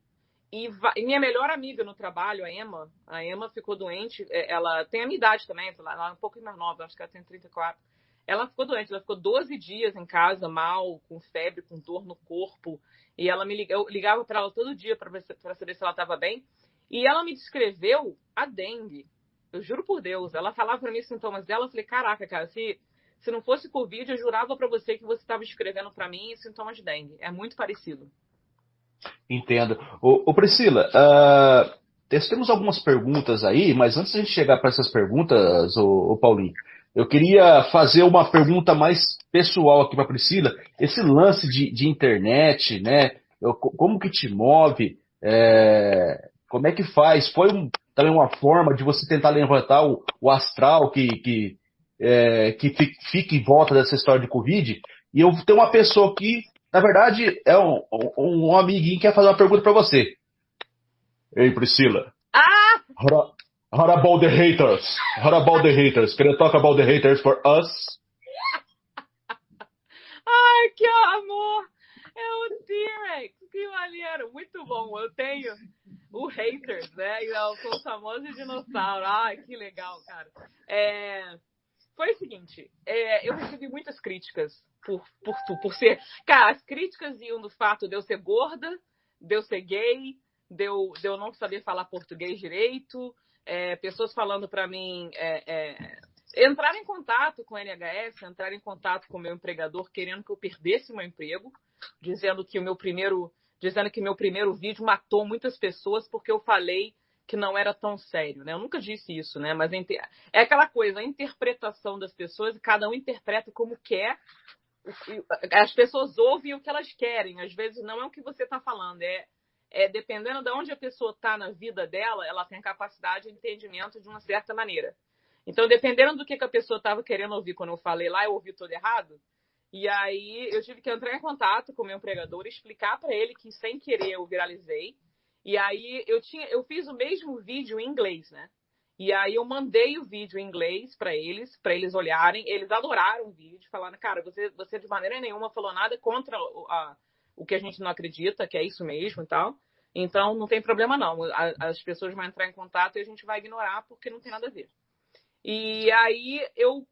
E minha melhor amiga no trabalho, a Emma ficou doente, ela tem a minha idade também, ela é um pouco mais nova, acho que ela tem 34. Ela ficou doente, ela ficou 12 dias em casa, mal, com febre, com dor no corpo. E eu ligava para ela todo dia para saber se ela estava bem. E ela me descreveu a dengue. Eu juro por Deus. Ela falava para mim os sintomas dela. Eu falei, caraca, cara, se não fosse Covid, eu jurava para você que você estava escrevendo para mim sintomas de dengue. É muito parecido. Entendo. Ô Priscila, temos algumas perguntas aí, mas antes de a gente chegar para essas perguntas, ô Paulinho, eu queria fazer uma pergunta mais pessoal aqui para Priscila. Esse lance de internet, né? Como que te move? Como é que faz? Foi também uma forma de você tentar levantar o astral que fica em volta dessa história de Covid? E eu tenho uma pessoa aqui, na verdade, é um amiguinho que quer fazer uma pergunta para você. Ei, Priscila. Ah! How about the haters? How about the haters? Can you talk about the haters for us? Ai, que amor! É o T-Rex, que maneiro! Muito bom, eu tenho o haters, né? Eu sou o famoso dinossauro. Ai, que legal, cara. Foi o seguinte, eu recebi muitas críticas por ser... Cara, as críticas iam do fato de eu ser gorda, de eu ser gay, de eu não saber falar português direito, pessoas falando para mim entrar em contato com o NHS, entrar em contato com o meu empregador, querendo que eu perdesse meu emprego, dizendo que meu primeiro vídeo matou muitas pessoas porque eu falei que não era tão sério, né? Eu nunca disse isso, né? Mas é aquela coisa, a interpretação das pessoas, cada um interpreta como quer. As pessoas ouvem o que elas querem, às vezes não é o que você está falando, dependendo de onde a pessoa está na vida dela, ela tem capacidade de entendimento de uma certa maneira. Então, dependendo do que a pessoa estava querendo ouvir quando eu falei lá, eu ouvi tudo errado. E aí, eu tive que entrar em contato com o meu empregador e explicar para ele que, sem querer, eu viralizei. E aí, eu fiz o mesmo vídeo em inglês, né? E aí, eu mandei o vídeo em inglês para eles olharem. Eles adoraram o vídeo, falaram, cara, você de maneira nenhuma falou nada contra o que a gente não acredita, que é isso mesmo e tal. Então, não tem problema não. As pessoas vão entrar em contato e a gente vai ignorar porque não tem nada a ver. E aí, eu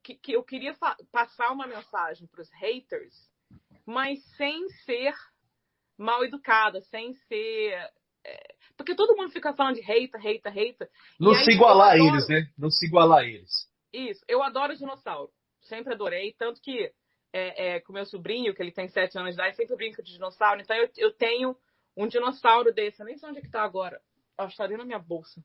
queria passar uma mensagem para os haters, mas sem ser mal educada, sem ser... Porque todo mundo fica falando de hater. Não se igualar a eles, né? Não se igualar a eles. Isso. Eu adoro dinossauro. Sempre adorei. Tanto que com meu sobrinho, que ele tem 7 anos de idade, sempre brinca de dinossauro. Então, eu tenho um dinossauro desse. Eu nem sei onde é que tá agora. Está ali na minha bolsa.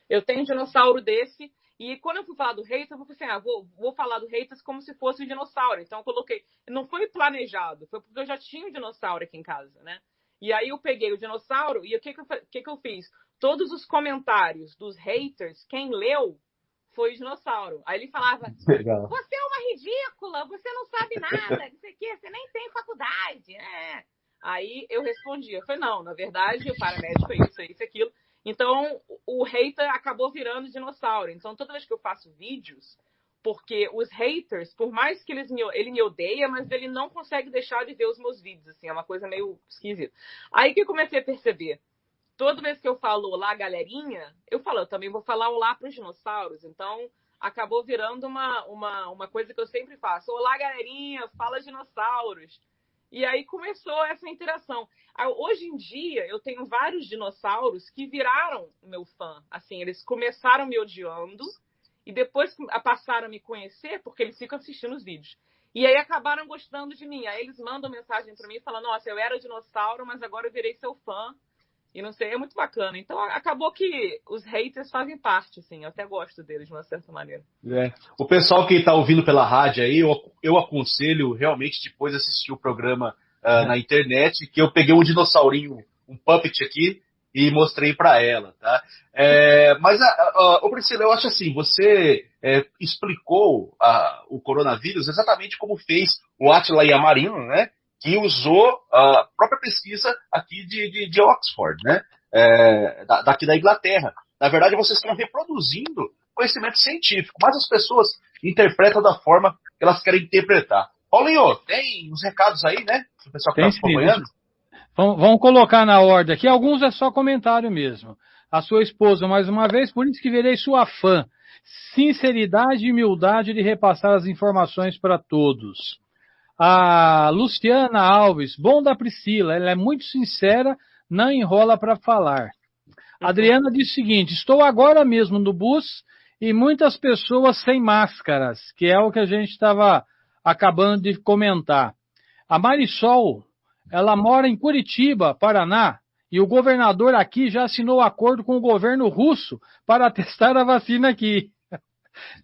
Eu tenho um dinossauro desse. E quando eu fui falar do hater, eu falei assim, vou falar do haters como se fosse um dinossauro. Então, eu coloquei... Não foi planejado. Foi porque eu já tinha um dinossauro aqui em casa, né? E aí eu peguei o dinossauro e o que eu fiz? Todos os comentários dos haters, quem leu foi o dinossauro. Aí ele falava, legal. Você é uma ridícula, você não sabe nada, você nem tem faculdade. Aí eu respondi, eu falei, não, na verdade, o paramédico é isso, aquilo. Então, o hater acabou virando dinossauro. Então, toda vez que eu faço vídeos, porque os haters, por mais que ele me odeia, mas ele não consegue deixar de ver os meus vídeos, assim, é uma coisa meio esquisita. Aí que eu comecei a perceber, toda vez que eu falo olá, galerinha, eu também vou falar olá para os dinossauros, então acabou virando uma coisa que eu sempre faço, olá, galerinha, fala dinossauros. E aí começou essa interação. Hoje em dia, eu tenho vários dinossauros que viraram meu fã, assim, eles começaram me odiando, e depois passaram a me conhecer porque eles ficam assistindo os vídeos. E aí acabaram gostando de mim. Aí eles mandam mensagem para mim e falam, nossa, eu era dinossauro, mas agora eu virei seu fã. E não sei, é muito bacana. Então acabou que os haters fazem parte, assim. Eu até gosto deles de uma certa maneira. O pessoal que está ouvindo pela rádio aí, eu aconselho realmente depois assistir o programa na internet, que eu peguei um dinossaurinho, um puppet aqui, e mostrei para ela, tá? Mas, Priscila, eu acho assim, você explicou o coronavírus exatamente como fez o Átila Yamarino, né? Que usou a própria pesquisa aqui de Oxford, né? Daqui da Inglaterra. Na verdade, vocês estão reproduzindo conhecimento científico, mas as pessoas interpretam da forma que elas querem interpretar. Paulinho, tem uns recados aí, né? O pessoal que está acompanhando. Vamos colocar na ordem aqui. Alguns é só comentário mesmo. A sua esposa, mais uma vez, por isso que virei sua fã. Sinceridade e humildade de repassar as informações para todos. A Luciana Alves, bom da Priscila, ela é muito sincera, não enrola para falar. A Adriana diz o seguinte, estou agora mesmo no bus e muitas pessoas sem máscaras, que é o que a gente estava acabando de comentar. A Marisol, ela mora em Curitiba, Paraná, E o governador aqui já assinou o acordo com o governo russo para testar a vacina aqui.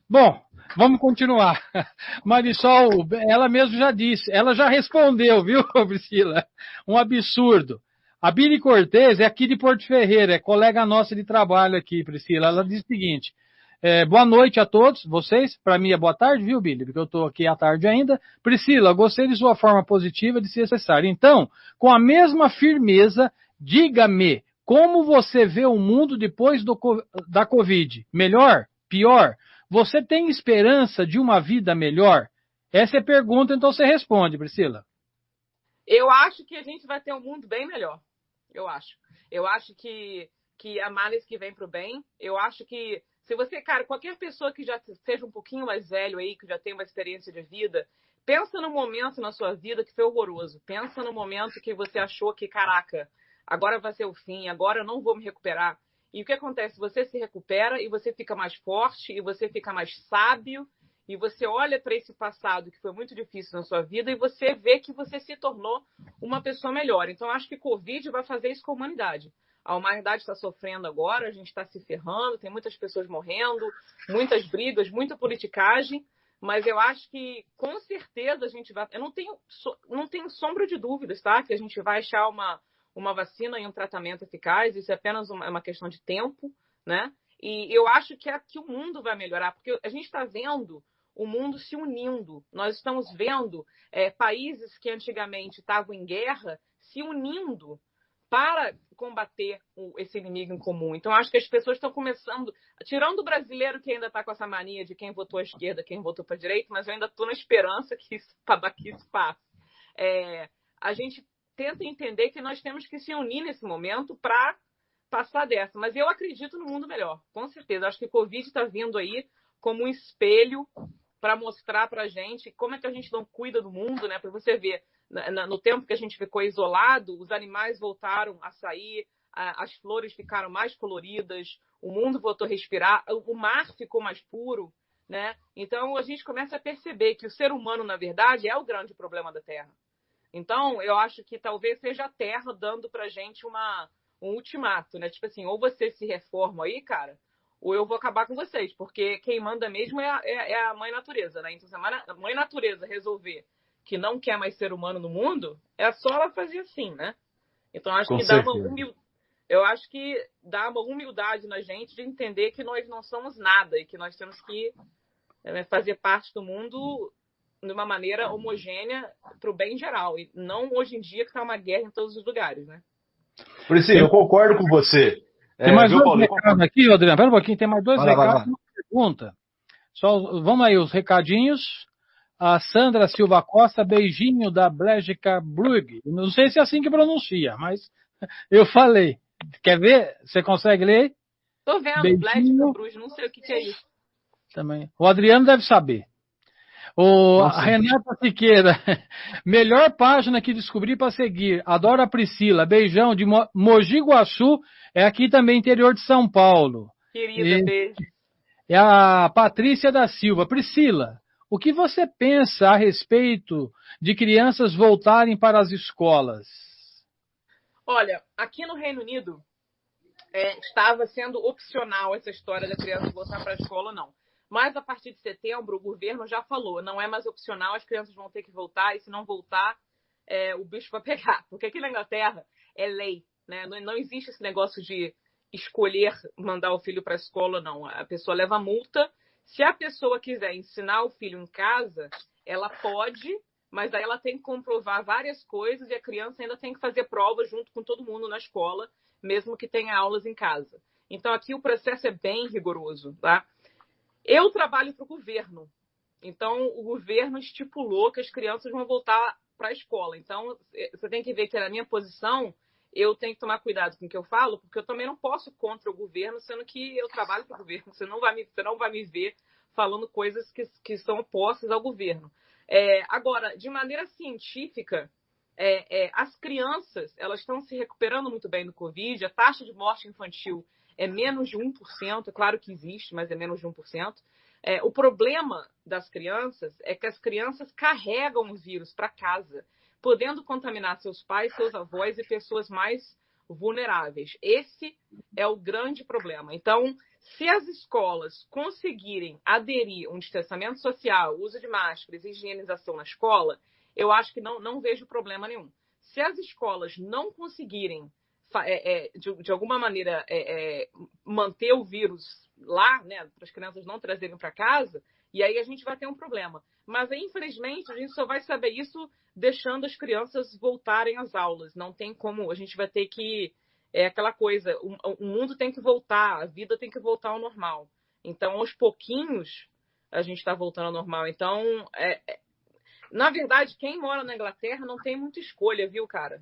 Bom, vamos continuar. Marisol, ela mesmo já disse, ela já respondeu, viu, Priscila? Um absurdo. A Bini Cortez é aqui de Porto Ferreira, é colega nossa de trabalho aqui, Priscila. Ela diz o seguinte: boa noite a todos, vocês. Para mim é boa tarde, viu, Bini? Porque eu estou aqui à tarde ainda. Priscila, gostei de sua forma positiva de se expressar. Então, com a mesma firmeza, diga-me como você vê o mundo depois da Covid. Melhor? Pior? Você tem esperança de uma vida melhor? Essa é a pergunta, então você responde, Priscila. Eu acho que a gente vai ter um mundo bem melhor. Eu acho. Eu acho que a males que vem pro bem. Eu acho que se você, cara, qualquer pessoa que já seja um pouquinho mais velho aí, que já tem uma experiência de vida, pensa no momento na sua vida que foi horroroso. Pensa no momento que você achou que, caraca, agora vai ser o fim, agora eu não vou me recuperar. E o que acontece? Você se recupera e você fica mais forte, e você fica mais sábio, e você olha para esse passado que foi muito difícil na sua vida e você vê que você se tornou uma pessoa melhor. Então, acho que Covid vai fazer isso com a humanidade. A humanidade está sofrendo agora, a gente está se ferrando, tem muitas pessoas morrendo, muitas brigas, muita politicagem, mas eu acho que, com certeza, a gente vai... Eu não tenho sombra de dúvidas, tá? Que a gente vai achar uma vacina e um tratamento eficaz, isso é apenas uma questão de tempo, né? E eu acho que o mundo vai melhorar, porque a gente está vendo o mundo se unindo. Nós estamos vendo países que antigamente estavam em guerra se unindo para combater esse inimigo em comum. Então, acho que as pessoas estão começando, tirando o brasileiro que ainda está com essa mania de quem votou à esquerda, quem votou para a direita, mas eu ainda estou na esperança que isso passe. A gente tenta entender que nós temos que se unir nesse momento para passar dessa. Mas eu acredito no mundo melhor, com certeza. Acho que o Covid está vindo aí como um espelho para mostrar para a gente como é que a gente não cuida do mundo, né? Para você ver, no tempo que a gente ficou isolado, os animais voltaram a sair, as flores ficaram mais coloridas, o mundo voltou a respirar, o mar ficou mais puro, né? Então, a gente começa a perceber que o ser humano, na verdade, é o grande problema da Terra. Então, eu acho que talvez seja a Terra dando para a gente um ultimato, né? Tipo assim, ou você se reforma aí, cara, ou eu vou acabar com vocês, porque quem manda mesmo é a mãe natureza, né? Então, se a mãe natureza resolver que não quer mais ser humano no mundo, é só ela fazer assim, né? Então, eu acho que dá uma humildade na gente de entender que nós não somos nada e que nós temos que fazer parte do mundo de uma maneira homogênea para o bem geral, e não hoje em dia que está uma guerra em todos os lugares, né? Priscila, eu concordo com você. Tem mais dois recados aqui, Adriano. Pera um pouquinho, tem mais dois recados. Uma pergunta. Vamos aí, os recadinhos. A Sandra Silva Costa, beijinho da Bélgica Brugge. Não sei se é assim que pronuncia, mas eu falei. Quer ver? Você consegue ler? Tô vendo, Bélgica Brugge, não sei o que é isso. Também. O Adriano deve saber. A Renata Siqueira, melhor página que descobri para seguir. Adoro a Priscila. Beijão de Mogi Guaçu, é aqui também interior de São Paulo. Querida, beijo. É a Patrícia da Silva. Priscila, o que você pensa a respeito de crianças voltarem para as escolas? Olha, aqui no Reino Unido estava sendo opcional essa história da criança voltar para a escola, não. Mas a partir de setembro, o governo já falou, não é mais opcional, as crianças vão ter que voltar, e se não voltar, o bicho vai pegar. Porque aqui na Inglaterra é lei, né? Não existe esse negócio de escolher mandar o filho para a escola, não. A pessoa leva multa. Se a pessoa quiser ensinar o filho em casa, ela pode, mas aí ela tem que comprovar várias coisas e a criança ainda tem que fazer prova junto com todo mundo na escola, mesmo que tenha aulas em casa. Então aqui o processo é bem rigoroso, tá? Eu trabalho para o governo, então o governo estipulou que as crianças vão voltar para a escola. Então, você tem que ver que na minha posição, eu tenho que tomar cuidado com o que eu falo, porque eu também não posso contra o governo, sendo que eu trabalho para o governo. Você não vai me ver falando coisas que são opostas ao governo. Agora, de maneira científica, as crianças elas estão se recuperando muito bem do Covid, a taxa de morte infantil é menos de 1%, é claro que existe, mas é menos de 1%. O problema das crianças é que as crianças carregam o vírus para casa, podendo contaminar seus pais, seus avós e pessoas mais vulneráveis. Esse é o grande problema. Então, se as escolas conseguirem aderir a um distanciamento social, uso de máscaras e higienização na escola, eu acho que não vejo problema nenhum. Se as escolas não conseguirem, de alguma maneira, manter o vírus lá, né, para as crianças não trazerem para casa, e aí a gente vai ter um problema. Mas, infelizmente, a gente só vai saber isso deixando as crianças voltarem às aulas. Não tem como, a gente vai ter que... É aquela coisa, o mundo tem que voltar, a vida tem que voltar ao normal. Então, aos pouquinhos, a gente está voltando ao normal. Então, na verdade, quem mora na Inglaterra não tem muita escolha, viu, cara?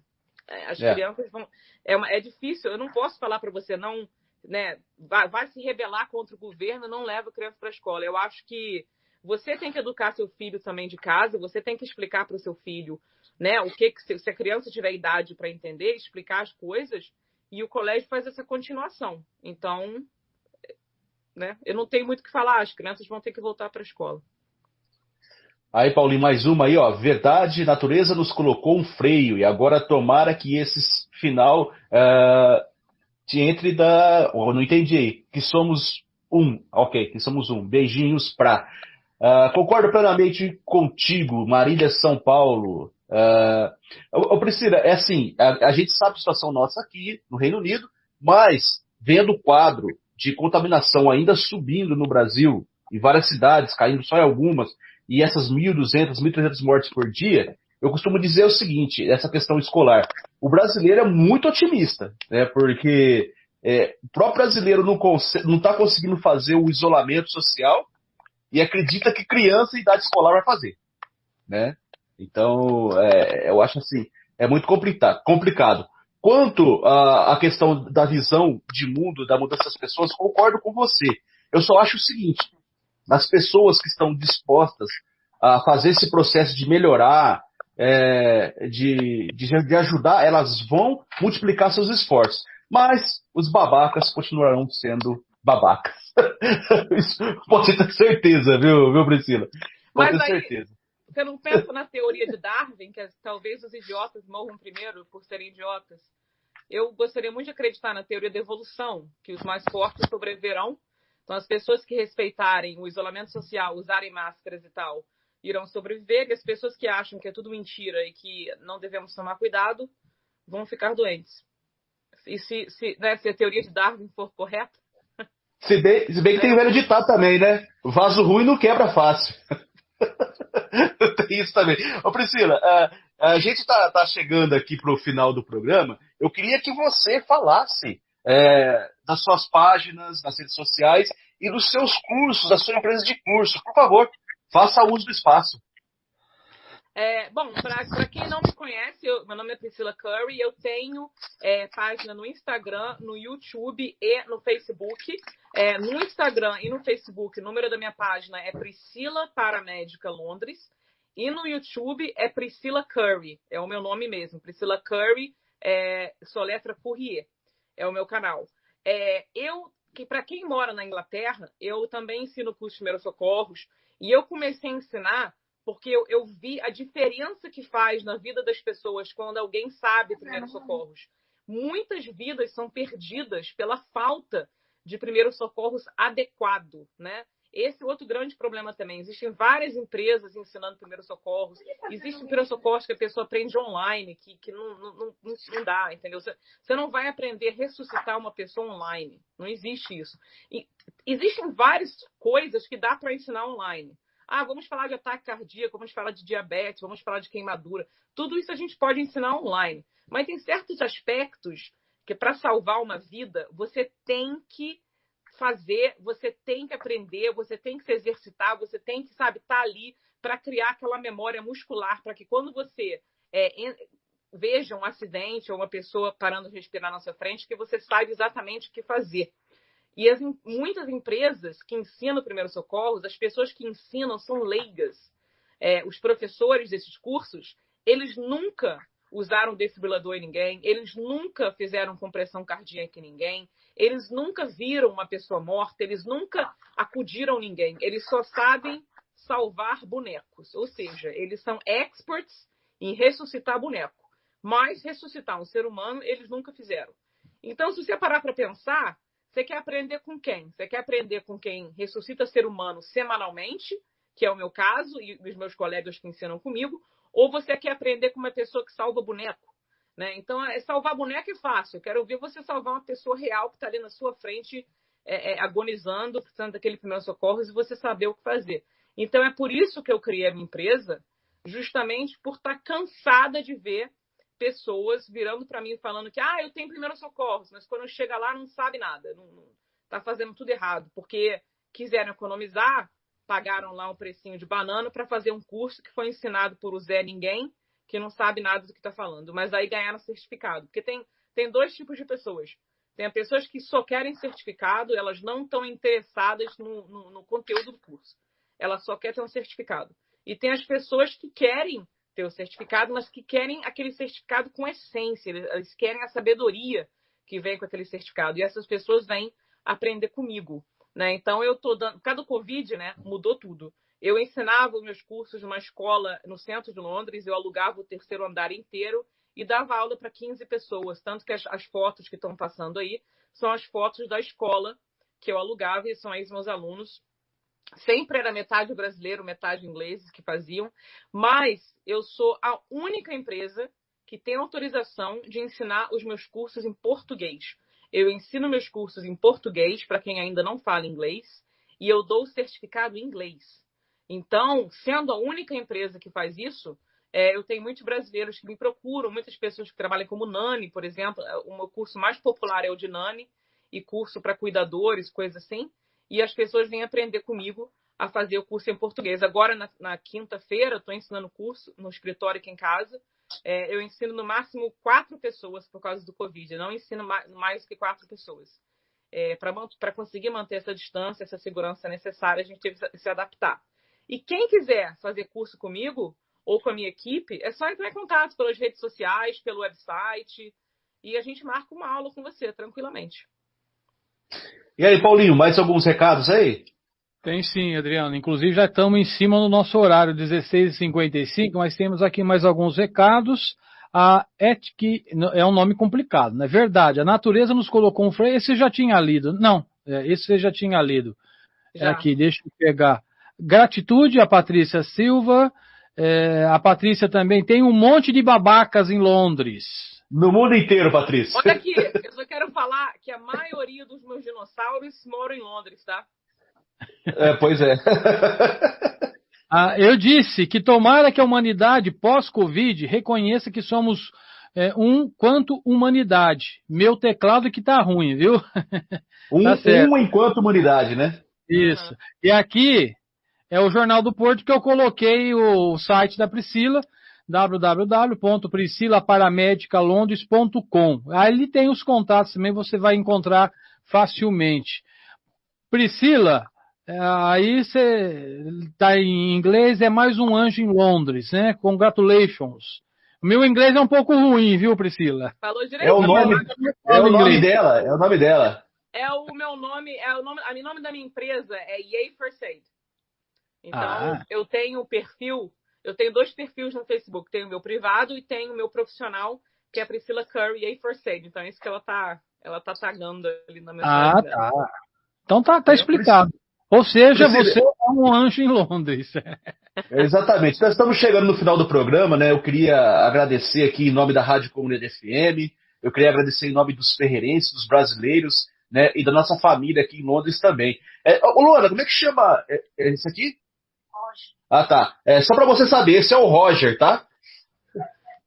As crianças vão... É difícil, eu não posso falar para você, não, né, vai se rebelar contra o governo, não leva a criança para a escola. Eu acho que você tem que educar seu filho também de casa, você tem que explicar para o seu filho, né, se a criança tiver idade para entender, explicar as coisas, e o colégio faz essa continuação. Então, né, eu não tenho muito o que falar, as crianças vão ter que voltar para a escola. Aí, Paulinho, mais uma aí, ó. Verdade, natureza nos colocou um freio, e agora tomara que esse final te entre não entendi aí. Que somos um. Ok, que somos um. Beijinhos pra... concordo plenamente contigo, Marília, São Paulo. Priscila, é assim, a gente sabe a situação nossa aqui no Reino Unido, mas vendo o quadro de contaminação ainda subindo no Brasil, em várias cidades, caindo só em algumas, e essas 1.200, 1.300 mortes por dia, eu costumo dizer o seguinte, essa questão escolar, o brasileiro é muito otimista, né, porque o próprio brasileiro não está conseguindo fazer o isolamento social e acredita que criança em idade escolar vai fazer, né? Então, eu acho assim, é muito complicado. Quanto à questão da visão de mundo, da mudança das pessoas, concordo com você. Eu só acho o seguinte, as pessoas que estão dispostas a fazer esse processo de melhorar, de ajudar, elas vão multiplicar seus esforços. Mas os babacas continuarão sendo babacas. Isso pode ter certeza, viu, Priscila? Pode ter certeza. Você não pensa na teoria de Darwin, que talvez os idiotas morram primeiro por serem idiotas? Eu gostaria muito de acreditar na teoria da evolução, que os mais fortes sobreviverão. Então, as pessoas que respeitarem o isolamento social, usarem máscaras e tal, irão sobreviver. E as pessoas que acham que é tudo mentira e que não devemos tomar cuidado, vão ficar doentes. E se a teoria de Darwin for correta... Se bem que tem o velho ditado também, né? Vaso ruim não quebra fácil. Tem isso também. Ô Priscila, a gente está chegando aqui para o final do programa. Eu queria que você falasse das suas páginas, das redes sociais e dos seus cursos, da sua empresa de curso. Por favor, faça uso do espaço. Bom, para quem não me conhece, meu nome é Priscila Curry, eu tenho página no Instagram, no YouTube e no Facebook. No Instagram e no Facebook, o número da minha página é Priscila Paramédica Londres. E no YouTube é Priscila Curry, é o meu nome mesmo. Priscila Curry, soletra Courrier, é o meu canal. Para quem mora na Inglaterra, eu também ensino curso de primeiros socorros. E eu comecei a ensinar porque eu vi a diferença que faz na vida das pessoas quando alguém sabe primeiros socorros. Muitas vidas são perdidas pela falta de primeiros socorros adequado, né? Esse é outro grande problema também. Existem várias empresas ensinando primeiros socorros. Existem primeiros socorros que a pessoa aprende online, que não dá, entendeu? Você não vai aprender a ressuscitar uma pessoa online. Não existe isso. E existem várias coisas que dá para ensinar online. Vamos falar de ataque cardíaco, vamos falar de diabetes, vamos falar de queimadura. Tudo isso a gente pode ensinar online. Mas tem certos aspectos que, para salvar uma vida, você tem que fazer, você tem que aprender, você tem que se exercitar, você tem que, estar ali para criar aquela memória muscular, para que quando você veja um acidente ou uma pessoa parando de respirar na sua frente, que você saiba exatamente o que fazer. E muitas empresas que ensinam primeiros socorros, as pessoas que ensinam são leigas. Os professores desses cursos, eles nunca usaram desfibrilador em ninguém, eles nunca fizeram compressão cardíaca em ninguém, eles nunca viram uma pessoa morta, eles nunca acudiram ninguém, eles só sabem salvar bonecos. Ou seja, eles são experts em ressuscitar boneco. Mas ressuscitar um ser humano, eles nunca fizeram. Então, se você parar para pensar, você quer aprender com quem? Você quer aprender com quem ressuscita ser humano semanalmente, que é o meu caso, e os meus colegas que ensinam comigo, ou você quer aprender com uma pessoa que salva boneco? Né? Então, salvar boneco é fácil. Eu quero ver você salvar uma pessoa real que está ali na sua frente, agonizando, precisando daquele primeiro socorro, e você saber o que fazer. Então, é por isso que eu criei a minha empresa, justamente por estar cansada de ver pessoas virando para mim falando que eu tenho primeiro socorro, mas quando chega lá não sabe nada, não está fazendo tudo errado, porque quiseram economizar, pagaram lá um precinho de banana para fazer um curso que foi ensinado por o Zé Ninguém, que não sabe nada do que está falando, mas aí ganharam certificado. Porque tem dois tipos de pessoas. Tem as pessoas que só querem certificado, elas não estão interessadas no conteúdo do curso. Elas só querem ter um certificado. E tem as pessoas que querem ter o certificado, mas que querem aquele certificado com essência. Eles querem a sabedoria que vem com aquele certificado. E essas pessoas vêm aprender comigo. Né? Então, eu estou dando... Por causa do Covid, né, mudou tudo. Eu ensinava os meus cursos numa escola no centro de Londres, eu alugava o terceiro andar inteiro e dava aula para 15 pessoas. Tanto que as fotos que estão passando aí são as fotos da escola que eu alugava e são aí os meus alunos. Sempre era metade brasileiro, metade ingleses que faziam, mas eu sou a única empresa que tem autorização de ensinar os meus cursos em português. Eu ensino meus cursos em português para quem ainda não fala inglês e eu dou o certificado em inglês. Então, sendo a única empresa que faz isso, eu tenho muitos brasileiros que me procuram, muitas pessoas que trabalham como Nani, por exemplo. O meu curso mais popular é o de Nani e curso para cuidadores, coisas assim. E as pessoas vêm aprender comigo a fazer o curso em português. Agora, na quinta-feira, eu estou ensinando curso no escritório aqui em casa. Eu ensino no máximo 4 pessoas por causa do Covid. Eu não ensino mais que 4 pessoas. Para conseguir manter essa distância, essa segurança necessária, a gente teve que se adaptar. E quem quiser fazer curso comigo ou com a minha equipe, é só entrar em contato pelas redes sociais, pelo website, e a gente marca uma aula com você, tranquilamente. E aí, Paulinho, mais alguns recados aí? Tem sim, Adriano. Inclusive já estamos em cima do nosso horário, 16h55, mas temos aqui mais alguns recados. A Ethic é um nome complicado, não é verdade? A natureza nos colocou um freio. Esse eu já tinha lido. Não, esse você já tinha lido. Já. Aqui, deixa eu pegar. Gratitude, a Patrícia Silva. A Patrícia também tem um monte de babacas em Londres. No mundo inteiro, Patrícia. Olha aqui, eu só quero falar que a maioria dos meus dinossauros moram em Londres, tá? Pois é. Eu disse que tomara que a humanidade pós-Covid reconheça que somos quanto humanidade. Meu teclado que tá ruim, viu? Tá certo. Enquanto humanidade, né? Isso. Uhum. E aqui é o Jornal do Porto que eu coloquei o site da Priscila, www.priscilaparamedicalondres.com. Aí tem os contatos também, você vai encontrar facilmente. Priscila, aí você tá em inglês, é mais um anjo em Londres, né? Congratulations. O meu inglês é um pouco ruim, viu, Priscila? Falou direito. É o nome dela, é o nome dela. O meu nome, o nome da minha empresa é Yay First Aid. Então, eu tenho eu tenho 2 perfis no Facebook. Tenho o meu privado e tenho o meu profissional, que é a Priscila Curry, Yay First Aid. Então, é isso que ela tá tagando ali na mensagem dela. Tá. Então tá explicado. Ou seja, você é um anjo em Londres. Exatamente. Nós estamos chegando no final do programa, né? Eu queria agradecer aqui em nome da Rádio Comunidade FM, eu queria agradecer em nome dos ferreirenses, dos brasileiros, né? E da nossa família aqui em Londres também. Luana, como é que chama esse aqui? Roger. Ah, tá. Só para você saber, esse é o Roger, tá?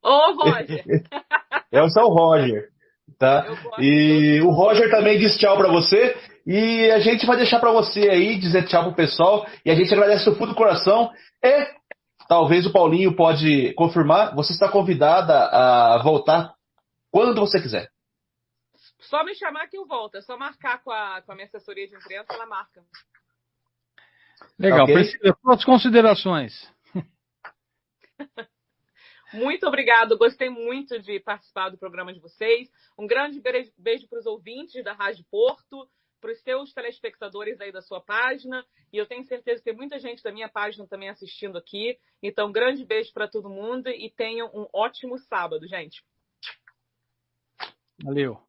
Ô, Roger! Esse é o Roger, tá? E o Roger também diz tchau para você. E a gente vai deixar para você aí dizer tchau pro pessoal. E a gente agradece do fundo do coração. E talvez o Paulinho pode confirmar. Você está convidada a voltar quando você quiser. Só me chamar que eu volto. É só marcar com a minha assessoria de imprensa, ela marca. Legal. Okay. Priscila, suas considerações. Muito obrigado. Gostei muito de participar do programa de vocês. Um grande beijo para os ouvintes da Rádio Porto. para os seus telespectadores aí da sua página. E eu tenho certeza que tem muita gente da minha página também assistindo aqui. Então, grande beijo para todo mundo e tenham um ótimo sábado, gente. Valeu.